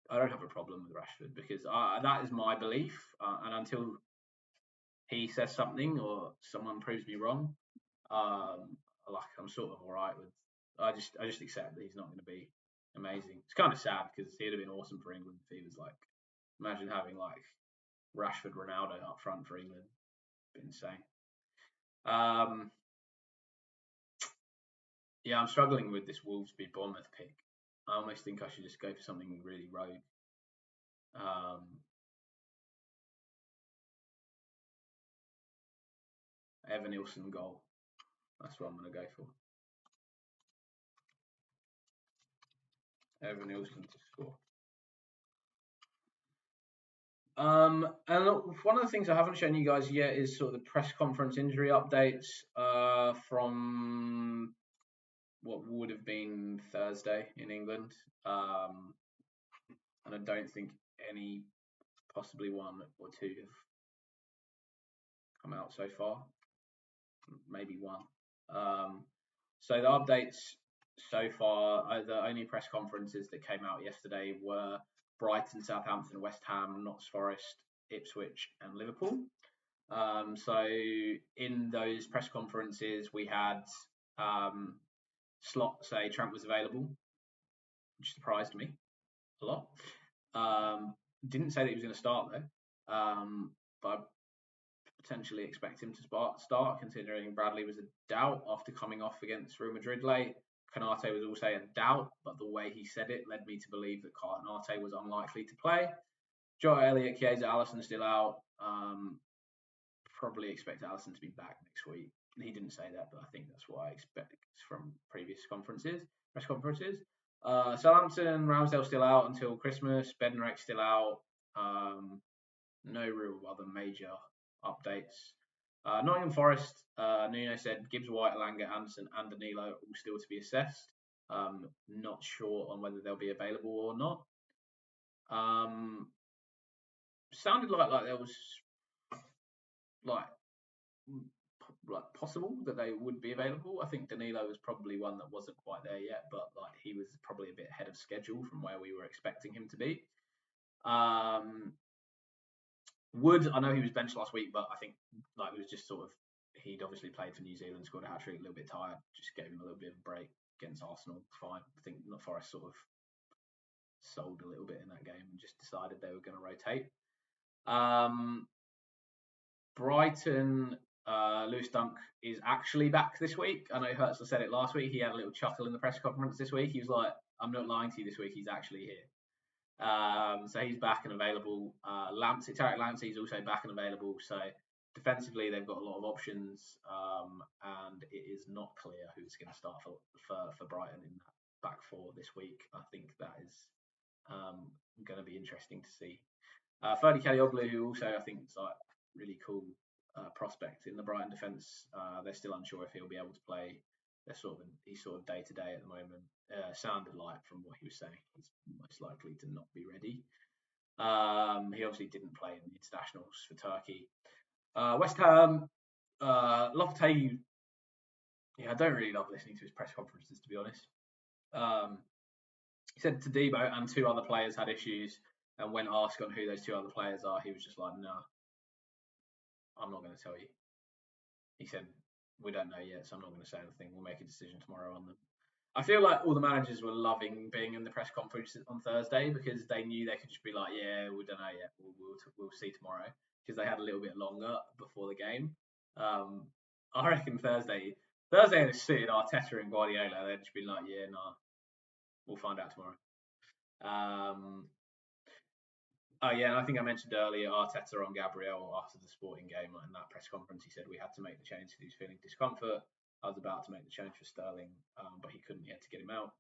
I don't have a problem with Rashford because that is my belief. And until he says something or someone proves me wrong, like I'm sort of all right with. I just accept that he's not going to be amazing. It's kind of sad because he'd have been awesome for England if he was like. Imagine having like Rashford, Ronaldo up front for England. It'd be insane. Yeah, I'm struggling with this Wolves v Bournemouth pick. I almost think I should just go for something really rogue. Evan Nilsson goal. That's what I'm going to go for. Evan Nilsson to score. And one of the things I haven't shown you guys yet is sort of the press conference injury updates from what would have been Thursday in England. And I don't think any, possibly one or two, have come out so far. Maybe one. So the updates so far, the only press conferences that came out yesterday were Brighton, Southampton, West Ham, Notts Forest, Ipswich, and Liverpool. So in those press conferences, we had Slot say Trent was available, which surprised me a lot. Didn't say that he was going to start though, but potentially expect him to start, considering Bradley was a doubt after coming off against Real Madrid late. Canate was also a doubt, but the way he said it led me to believe that Canate was unlikely to play. Joe Elliott, Chiesa, Alisson still out. Probably expect Alisson to be back next week. He didn't say that, but I think that's what I expect from previous press conferences. Southampton, Ramsdale still out until Christmas. Bednarek still out. No real other major updates. Nottingham Forest, Nuno said Gibbs, White, Alanga, Anderson, and Danilo all still to be assessed. Not sure on whether they'll be available or not. Sounded like there was like possible that they would be available. I think Danilo was probably one that wasn't quite there yet, but like he was probably a bit ahead of schedule from where we were expecting him to be. Wood, I know he was benched last week, but I think like it was just sort of he'd obviously played for New Zealand, scored a hat trick, a little bit tired, just gave him a little bit of a break against Arsenal. Fine. I think Forest sort of sold a little bit in that game and just decided they were going to rotate. Brighton, Lewis Dunk is actually back this week. I know Hertzler said it last week. He had a little chuckle in the press conference this week. He was like, I'm not lying to you this week. He's actually here. So he's back and available. Tarek Lamptey is also back and available. So defensively, they've got a lot of options, and it is not clear who's going to start for Brighton in that back four this week. I think that is going to be interesting to see. Ferdy Kalioglu, who also I think is like really cool prospect in the Brighton defence. They're still unsure if he'll be able to play. He's sort of day to day at the moment. Sounded like from what he was saying, he's most likely to not be ready. He obviously didn't play in the internationals for Turkey. West Ham, Lopetegui. Yeah, I don't really love listening to his press conferences, to be honest. He said Todibo and two other players had issues, and when asked on who those two other players are, he was just like, "No, I'm not going to tell you." He said, "We don't know yet, so I'm not going to say anything. We'll make a decision tomorrow on them." I feel like all the managers were loving being in the press conference on Thursday because they knew they could just be like, "Yeah, we don't know yet. We'll see tomorrow," because they had a little bit longer before the game. I reckon Thursday they suited Arteta and Guardiola. They'd just be like, "Yeah, nah, we'll find out tomorrow." Oh yeah, and I think I mentioned earlier Arteta on Gabriel after the Sporting game in that press conference. He said we had to make the change because he was feeling discomfort. I was about to make the change for Sterling, but he couldn't. He had to get him out.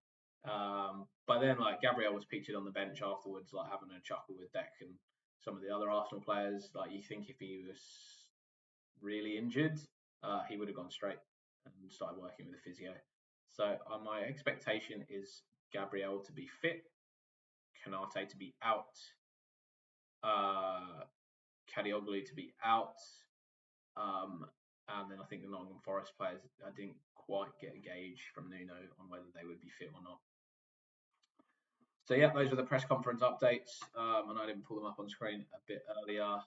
But then, like Gabriel was pictured on the bench afterwards, like having a chuckle with Deck and some of the other Arsenal players. Like you think if he was really injured, he would have gone straight and started working with a physio. So my expectation is Gabriel to be fit, Canate to be out, Kadioglu to be out, and then I think the Nottingham Forest players, I didn't quite get a gauge from Nuno on whether they would be fit or not. So yeah, those were the press conference updates, and I didn't pull them up on screen a bit earlier.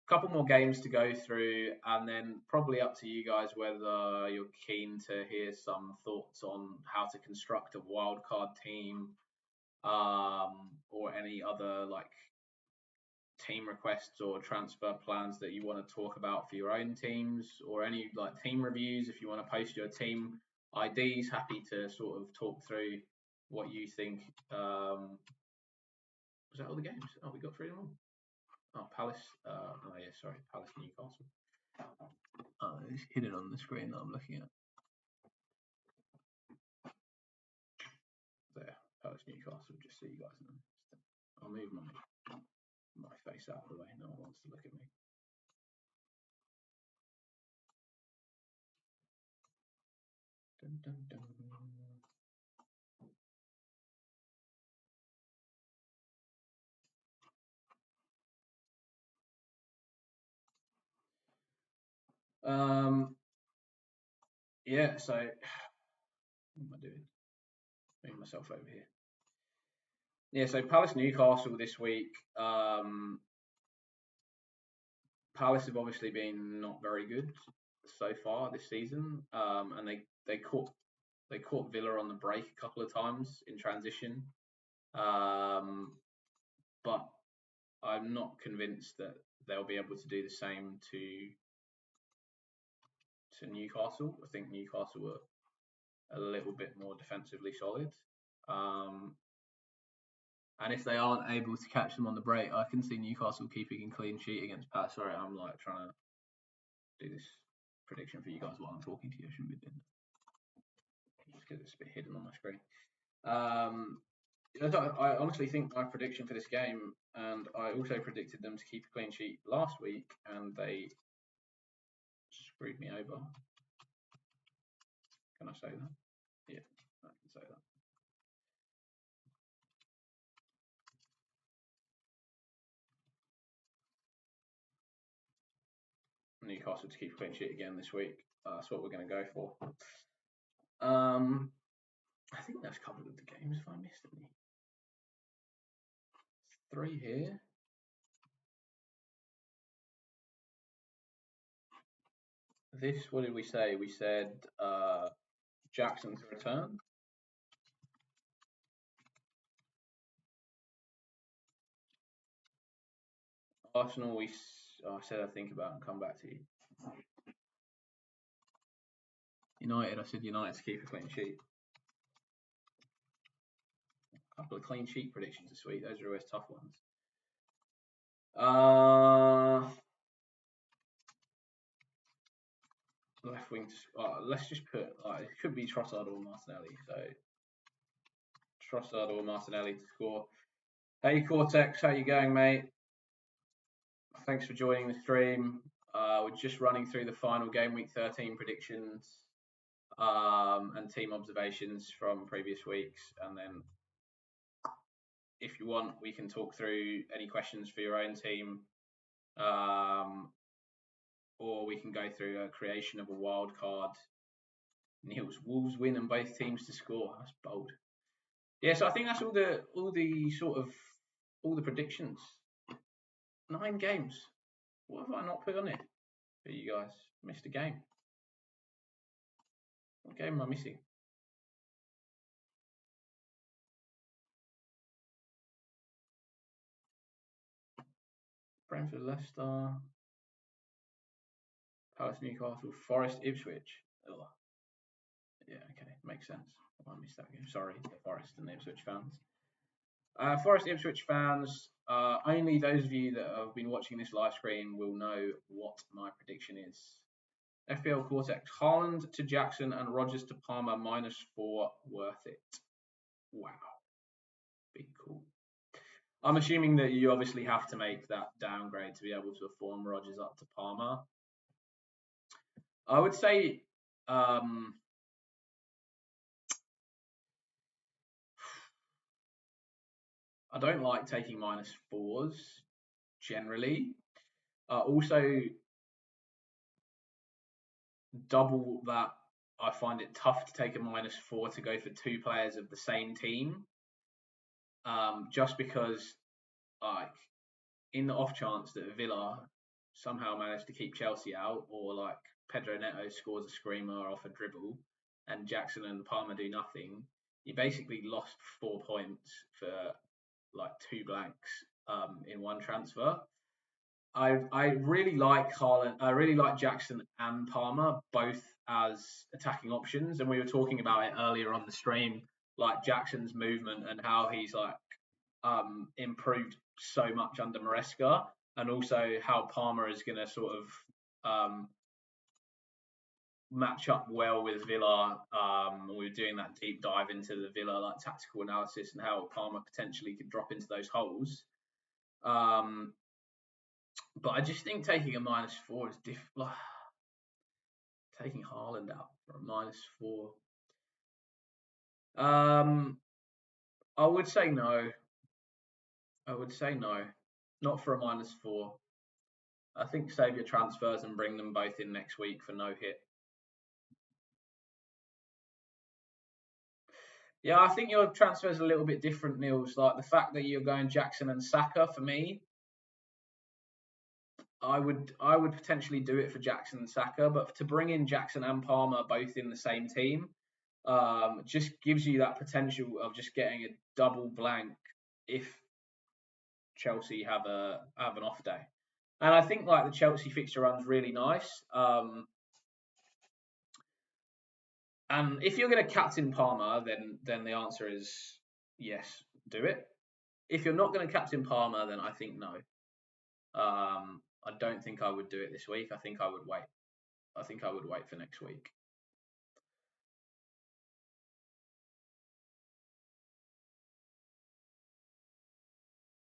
couple more games to go through, and then probably up to you guys whether you're keen to hear some thoughts on how to construct a wildcard team, or any other like team requests or transfer plans that you want to talk about for your own teams, or any like team reviews. If you want to post your team IDs, happy to sort of talk through what you think. Was that all the games? Oh, we got through them all. Oh, Palace. Oh yeah, sorry, Palace Newcastle. It's hidden on the screen that I'm looking at. There, Palace Newcastle, just so you guys know. I'll move my face out of the way. No one wants to look at me. Dun, dun, dun. Yeah, so what am I doing? Moving myself over here. Yeah, so Palace Newcastle this week. Palace have obviously been not very good so far this season, and they caught Villa on the break a couple of times in transition, but I'm not convinced that they'll be able to do the same to Newcastle. I think Newcastle were a little bit more defensively solid. And if they aren't able to catch them on the break, I can see Newcastle keeping a clean sheet against Palace. Sorry, I'm like trying to do this prediction for you guys while I'm talking to you. I shouldn't be doing that. Just because it's a bit hidden on my screen. I honestly think my prediction for this game, and I also predicted them to keep a clean sheet last week, and they screwed me over. Can I say that? Yeah, I can say that. Newcastle to keep a clean sheet again this week. That's what we're going to go for. I think that's covered with the games. If I missed any, 3 here. This, what did we say? We said Jackson to return. Arsenal, I said I'd think about and come back to you. United, I said United to keep a clean sheet. A couple of clean sheet predictions this week. Those are always tough ones. Left wing. Let's just put. It could be Trossard or Martinelli. So Trossard or Martinelli to score. Hey Cortex, how you going, mate? Thanks for joining the stream. We're just running through the final Gameweek 13 predictions and team observations from previous weeks, and then if you want, we can talk through any questions for your own team, or we can go through a creation of a wild card. Neil's Wolves win and both teams to score. That's bold. Yeah, so I think that's all the predictions. 9 games. What have I not put on it for you guys? Missed a game. What game am I missing? Brentford, Leicester, Palace, Newcastle, Forest, Ipswich. Ugh. Yeah, okay, makes sense. I missed that game. Sorry, Forest and Ipswich fans. Forest Ipswich fans, only those of you that have been watching this live stream will know what my prediction is. FPL Cortex, Haaland to Jackson and Rodgers to Palmer -4, worth it. Wow. Big cool. I'm assuming that you obviously have to make that downgrade to be able to form Rodgers up to Palmer. I would say I don't like taking -4s generally. Also, double that, I find it tough to take a -4 to go for 2 players of the same team. Just because, like, in the off chance that Villa somehow managed to keep Chelsea out, or like Pedro Neto scores a screamer off a dribble, and Jackson and Palmer do nothing, you basically lost 4 points for like two blanks in one transfer. I really like Haaland. I really like Jackson and Palmer both as attacking options, and we were talking about it earlier on the stream, like Jackson's movement and how he's like improved so much under Maresca, and also how Palmer is going to sort of match up well with Villa. We were doing that deep dive into the Villa like tactical analysis and how Palmer potentially could drop into those holes. But I just think taking a -4 is difficult. Taking Haaland out for a -4. I would say no. I would say no. Not for a -4. I think save your transfers and bring them both in next week for no hit. Yeah, I think your transfer is a little bit different, Niels. Like the fact that you're going Jackson and Saka for me, I would potentially do it for Jackson and Saka, but to bring in Jackson and Palmer both in the same team, just gives you that potential of just getting a double blank if Chelsea have an off day. And I think like the Chelsea fixture run's really nice. And if you're going to captain Palmer, then the answer is yes, do it. If you're not going to captain Palmer, then I think no. I don't think I would do it this week. I think I would wait. I think I would wait for next week.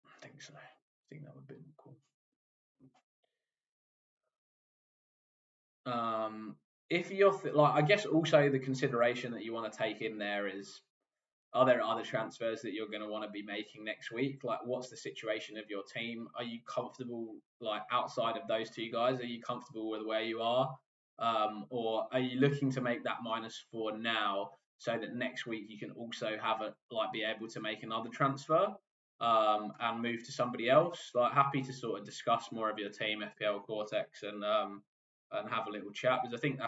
I think so. I think that would be cool. If you're like, I guess also the consideration that you want to take in there is, are there other transfers that you're going to want to be making next week? Like, what's the situation of your team? Are you comfortable, like, outside of those two guys? Are you comfortable with where you are? Or are you looking to make that -4 now so that next week you can also have be able to make another transfer and move to somebody else? Like, happy to sort of discuss more of your team, FPL Cortex, and have a little chat, because I think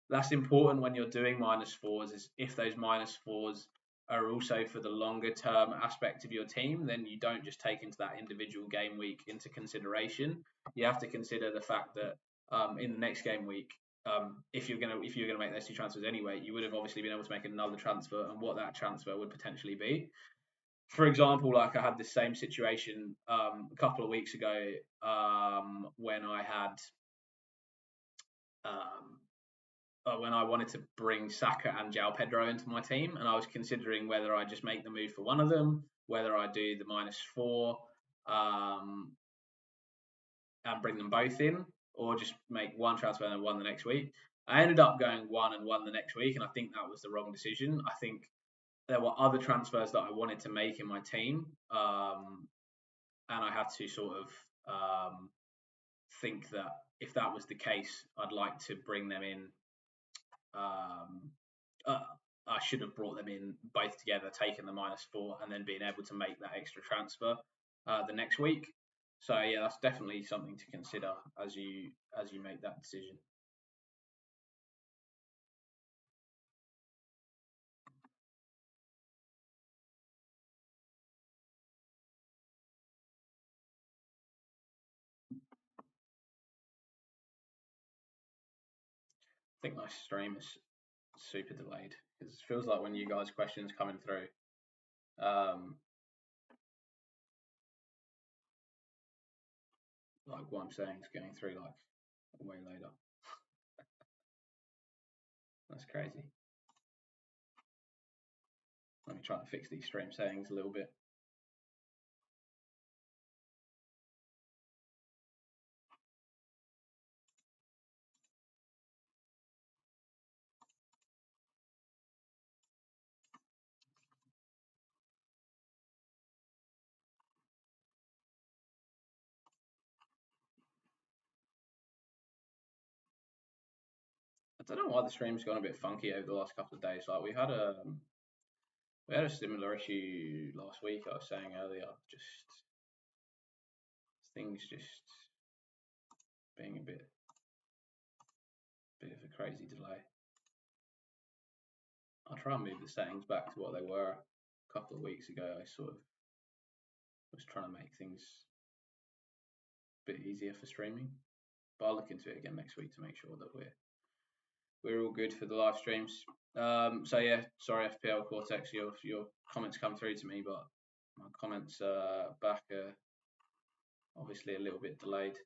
that's important when you're doing -4s. Is if those -4s are also for the longer term aspect of your team, then you don't just take into that individual game week into consideration. You have to consider the fact that in the next game week, if you're gonna make those two transfers anyway, you would have obviously been able to make another transfer, and what that transfer would potentially be. For example, like I had this same situation a couple of weeks ago when I had when I wanted to bring Saka and João Pedro into my team, and I was considering whether I just make the move for one of them, whether I do the -4 and bring them both in, or just make one transfer and then one the next week. I ended up going one and one the next week, and I think that was the wrong decision. I think there were other transfers that I wanted to make in my team, and I had to sort of think that if that was the case, I'd like to bring them in. I should have brought them in both together, taken the -4, and then being able to make that extra transfer the next week. So yeah, that's definitely something to consider as you make that decision. I think my stream is super delayed because it feels like when you guys' questions coming through, like what I'm saying is getting through like way later. That's crazy. Let me try and fix these stream settings a little bit. I don't know why the stream's gone a bit funky over the last couple of days. Like we had a similar issue last week. I was saying earlier, just things just being a bit of a crazy delay. I'll try and move the settings back to what they were a couple of weeks ago. I sort of was trying to make things a bit easier for streaming, but I'll look into it again next week to make sure that we're all good for the live streams. So yeah, sorry FPL Cortex, your comments come through to me, but my comments back are obviously a little bit delayed.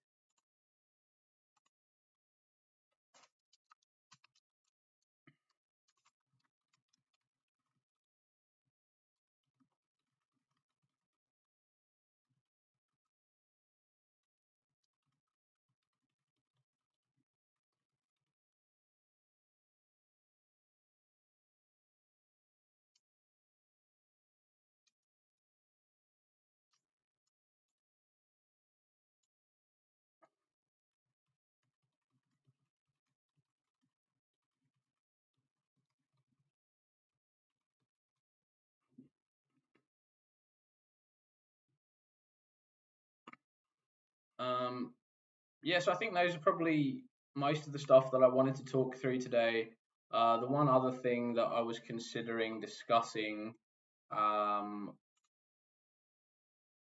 Yeah, so I think those are probably most of the stuff that I wanted to talk through today. The one other thing that I was considering discussing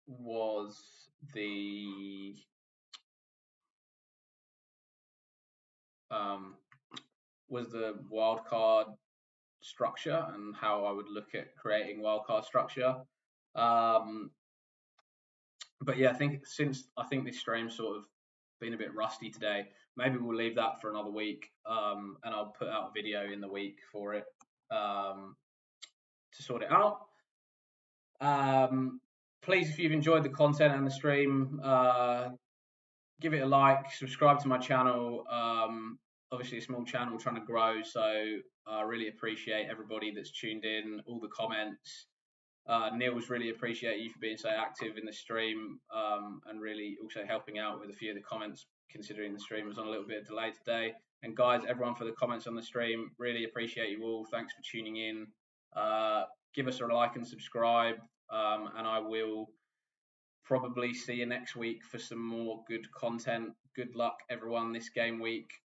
was the wildcard structure and how I would look at creating wildcard structure. But yeah, I think this stream's sort of been a bit rusty today, maybe we'll leave that for another week, and I'll put out a video in the week for it to sort it out. Please, if you've enjoyed the content and the stream, give it a like, subscribe to my channel. Obviously, a small channel trying to grow, so I really appreciate everybody that's tuned in, all the comments. Niels, really appreciate you for being so active in the stream, and really also helping out with a few of the comments, considering the stream was on a little bit of delay today. And guys, everyone for the comments on the stream, really appreciate you all. Thanks for tuning in. Give us a like and subscribe, and I will probably see you next week for some more good content. Good luck, everyone, this game week.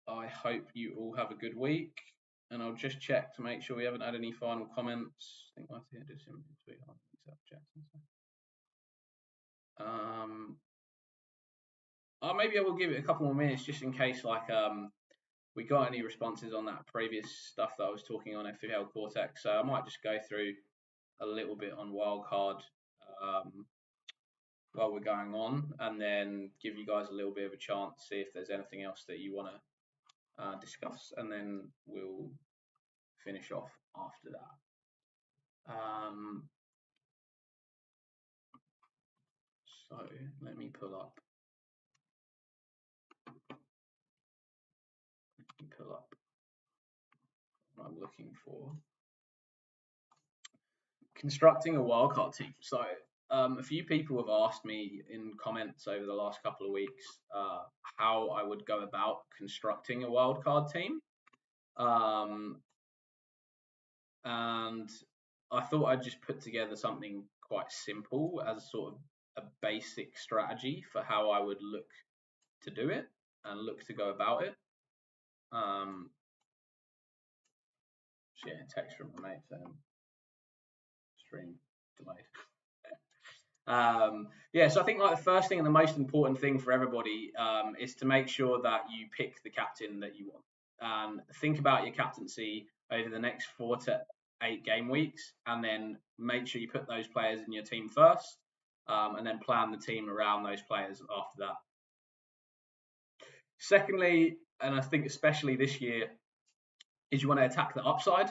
I hope you all have a good week. And I'll just check to make sure we haven't had any final comments. I think I did some tweet on maybe I will give it a couple more minutes just in case, like, we got any responses on that previous stuff that I was talking on FPL Cortex. So I might just go through a little bit on wildcard while we're going on, and then give you guys a little bit of a chance to see if there's anything else that you want to discuss, and then we'll finish off after that. So let me pull up what I'm looking for. Constructing a wildcard team. So a few people have asked me in comments over the last couple of weeks how I would go about constructing a wildcard team. And I thought I'd just put together something quite simple as sort of a basic strategy for how I would look to do it and look to go about it. Yeah, text from my mate saying stream delayed. Yeah, so I think like the first thing and the most important thing for everybody is to make sure that you pick the captain that you want. Think about your captaincy over the next 4 to 8 game weeks, and then make sure you put those players in your team first, and then plan the team around those players after that. Secondly, and I think especially this year, is you want to attack the upside.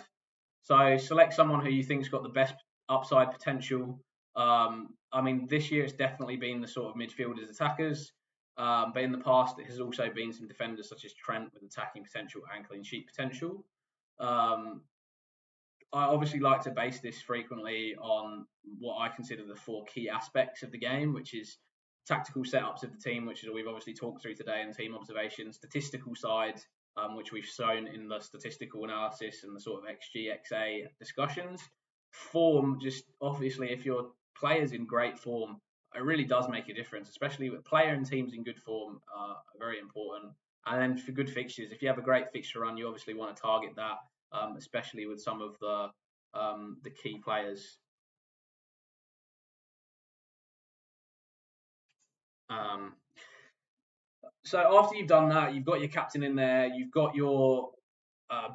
So select someone who you think's got the best upside potential. I mean, this year it's definitely been the sort of midfielders, attackers, but in the past it has also been some defenders such as Trent with attacking potential and clean sheet potential. I obviously like to base this frequently on what I consider the 4 key aspects of the game, which is tactical setups of the team, which is we've obviously talked through today, and team observation, statistical side, which we've shown in the statistical analysis and the sort of XG, XA discussions. Form, just obviously if your player's in great form, it really does make a difference, especially with player and teams in good form are very important. And then for good fixtures, if you have a great fixture run, you obviously want to target that, especially with some of the key players. So after you've done that, you've got your captain in there, you've got your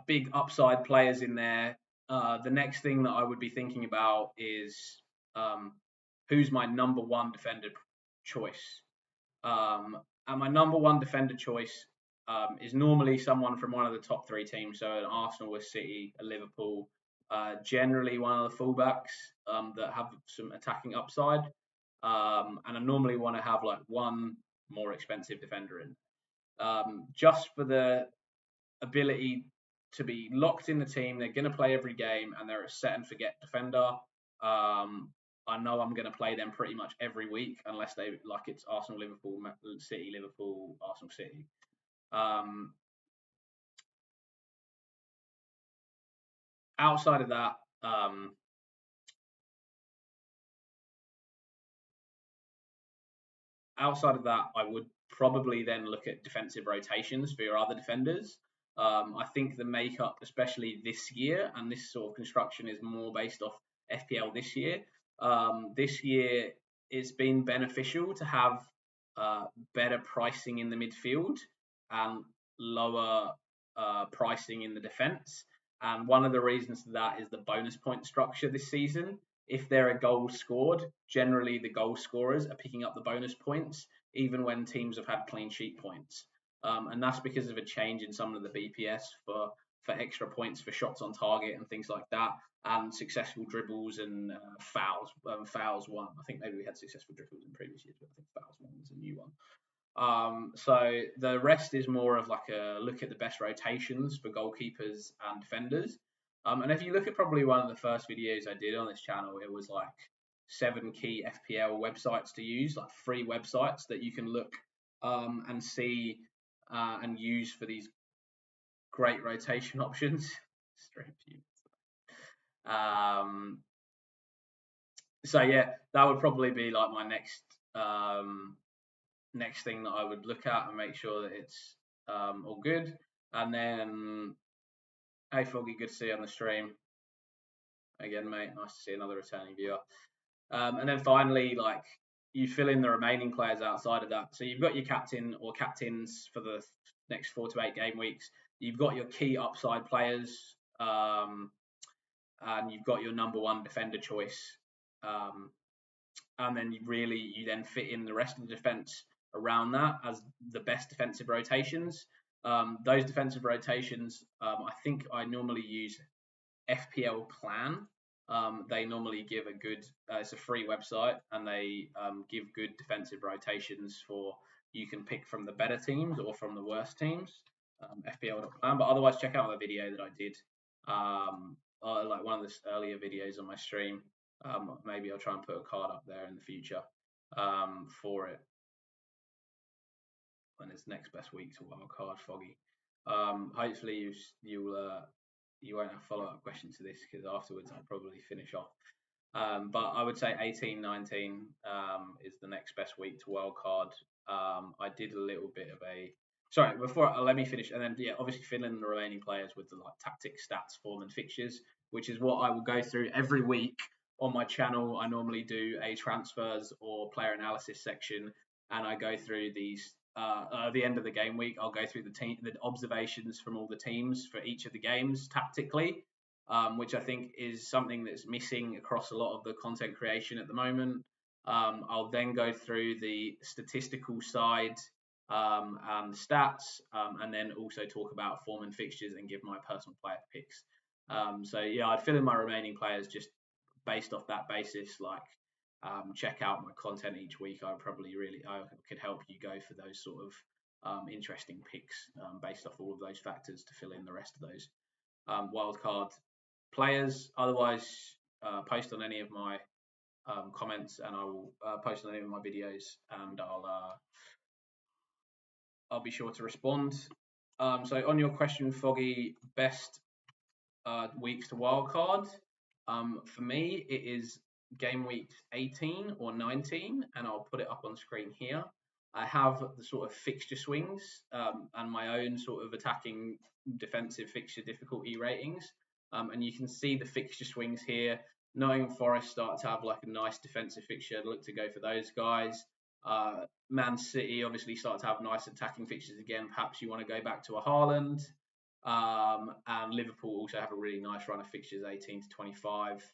big upside players in there. The next thing that I would be thinking about is um, who's my number one defender choice. And my number one defender choice is normally someone from one of the top three teams, so an Arsenal, a City, a Liverpool. Generally, one of the fullbacks that have some attacking upside, and I normally want to have like one more expensive defender in, just for the ability to be locked in the team. They're going to play every game, and they're a set and forget defender. I know I'm going to play them pretty much every week, unless they like it's Arsenal, Liverpool, City, Liverpool, Arsenal, City. Um, outside of that, I would probably then look at defensive rotations for your other defenders. I think the makeup, especially this year, and this sort of construction is more based off FPL this year. This year, it's been beneficial to have better pricing in the midfield and lower pricing in the defence. And one of the reasons for that is the bonus point structure this season. If there are goals scored, generally the goal scorers are picking up the bonus points, even when teams have had clean sheet points. And that's because of a change in some of the BPS for extra points for shots on target and things like that, and successful dribbles and fouls. Fouls won. I think maybe we had successful dribbles in previous years, but I think fouls one was a new one. So the rest is more of like a look at the best rotations for goalkeepers and defenders. And if you look at probably one of the first videos I did on this channel, it was like 7 key FPL websites to use, like free websites that you can look and see and use for these great rotation options. So yeah, that would probably be like my next thing that I would look at and make sure that it's all good. And then, hey Foggy, good to see you on the stream again, mate. Nice to see another returning viewer. And then finally, like you fill in the remaining players outside of that. So you've got your captain or captains for the next 4 to 8 game weeks. You've got your key upside players, and you've got your number one defender choice. And then you then fit in the rest of the defense around that as the best defensive rotations. Those defensive rotations, I think I normally use FPL Plan. They normally give a good, it's a free website, and they give good defensive rotations for you can pick from the better teams or from the worst teams. FPL.plan, but otherwise check out the video that I did, like one of the earlier videos on my stream. Maybe I'll try and put a card up there in the future for it when it's next best week to wildcard Foggy. Hopefully you won't have follow-up questions to this, because afterwards I'll probably finish off. But I would say 18, 19 is the next best week to wildcard. I did a little bit of a before let me finish, and then yeah, obviously fill in the remaining players with the like tactics, stats, form, and fixtures, which is what I will go through every week on my channel. I normally do a transfers or player analysis section, and I go through these. At the end of the game week, I'll go through the observations from all the teams for each of the games tactically, which I think is something that's missing across a lot of the content creation at the moment. I'll then go through the statistical side and stats, and then also talk about form and fixtures and give my personal player picks. So yeah, I'd fill in my remaining players just based off that basis. Like, check out my content each week. I could help you go for those sort of interesting picks based off all of those factors to fill in the rest of those wildcard players. Otherwise, post on any of my comments, and I will post on any of my videos, and I'll be sure to respond. So on your question, Foggy, best weeks to wildcard. For me, it is game weeks 18 or 19, and I'll put it up on screen here. I have the sort of fixture swings and my own sort of attacking defensive fixture difficulty ratings. And you can see the fixture swings here. Nottingham Forest start to have like a nice defensive fixture. I'd look to go for those guys. Man City obviously start to have nice attacking fixtures again. Perhaps you want to go back to a Haaland. And Liverpool also have a really nice run of fixtures, 18 to 25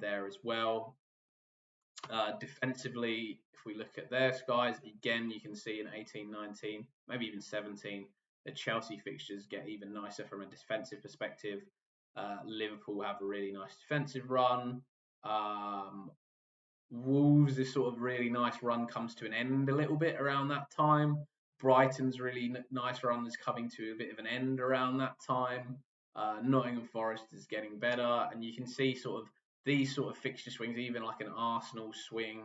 there as well. Defensively, if we look at their guys, again, you can see in 18, 19, maybe even 17, the Chelsea fixtures get even nicer from a defensive perspective. Liverpool have a really nice defensive run. Wolves, this sort of really nice run comes to an end a little bit around that time. Brighton's really nice run is coming to a bit of an end around that time. Nottingham Forest is getting better, and you can see sort of these sort of fixture swings, even like an Arsenal swing,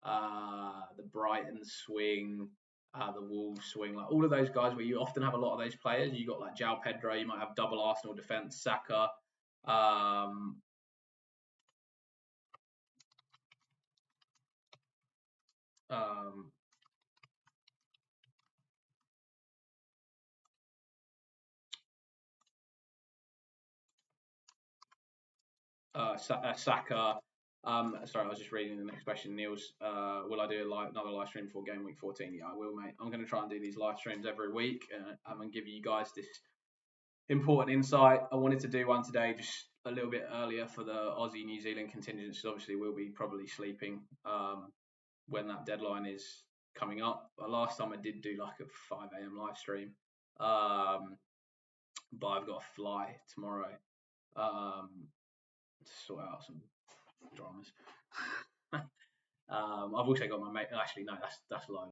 the Brighton swing, the Wolves swing, like all of those guys where you often have a lot of those players. You got like João Pedro, you might have double Arsenal defense, Saka. Um, um, Saka. Sorry, I was just reading the next question. Niels, will I do another live stream for Game Week 14? Yeah, I will, mate. I'm going to try and do these live streams every week and give you guys this important insight. I wanted to do one today just a little bit earlier for the Aussie New Zealand contingents. Obviously, we'll be probably sleeping when that deadline is coming up. But last time I did do like a 5 a.m. live stream, but I've got to fly tomorrow to sort out some dramas. I've also got my mate. Actually, no, that's live.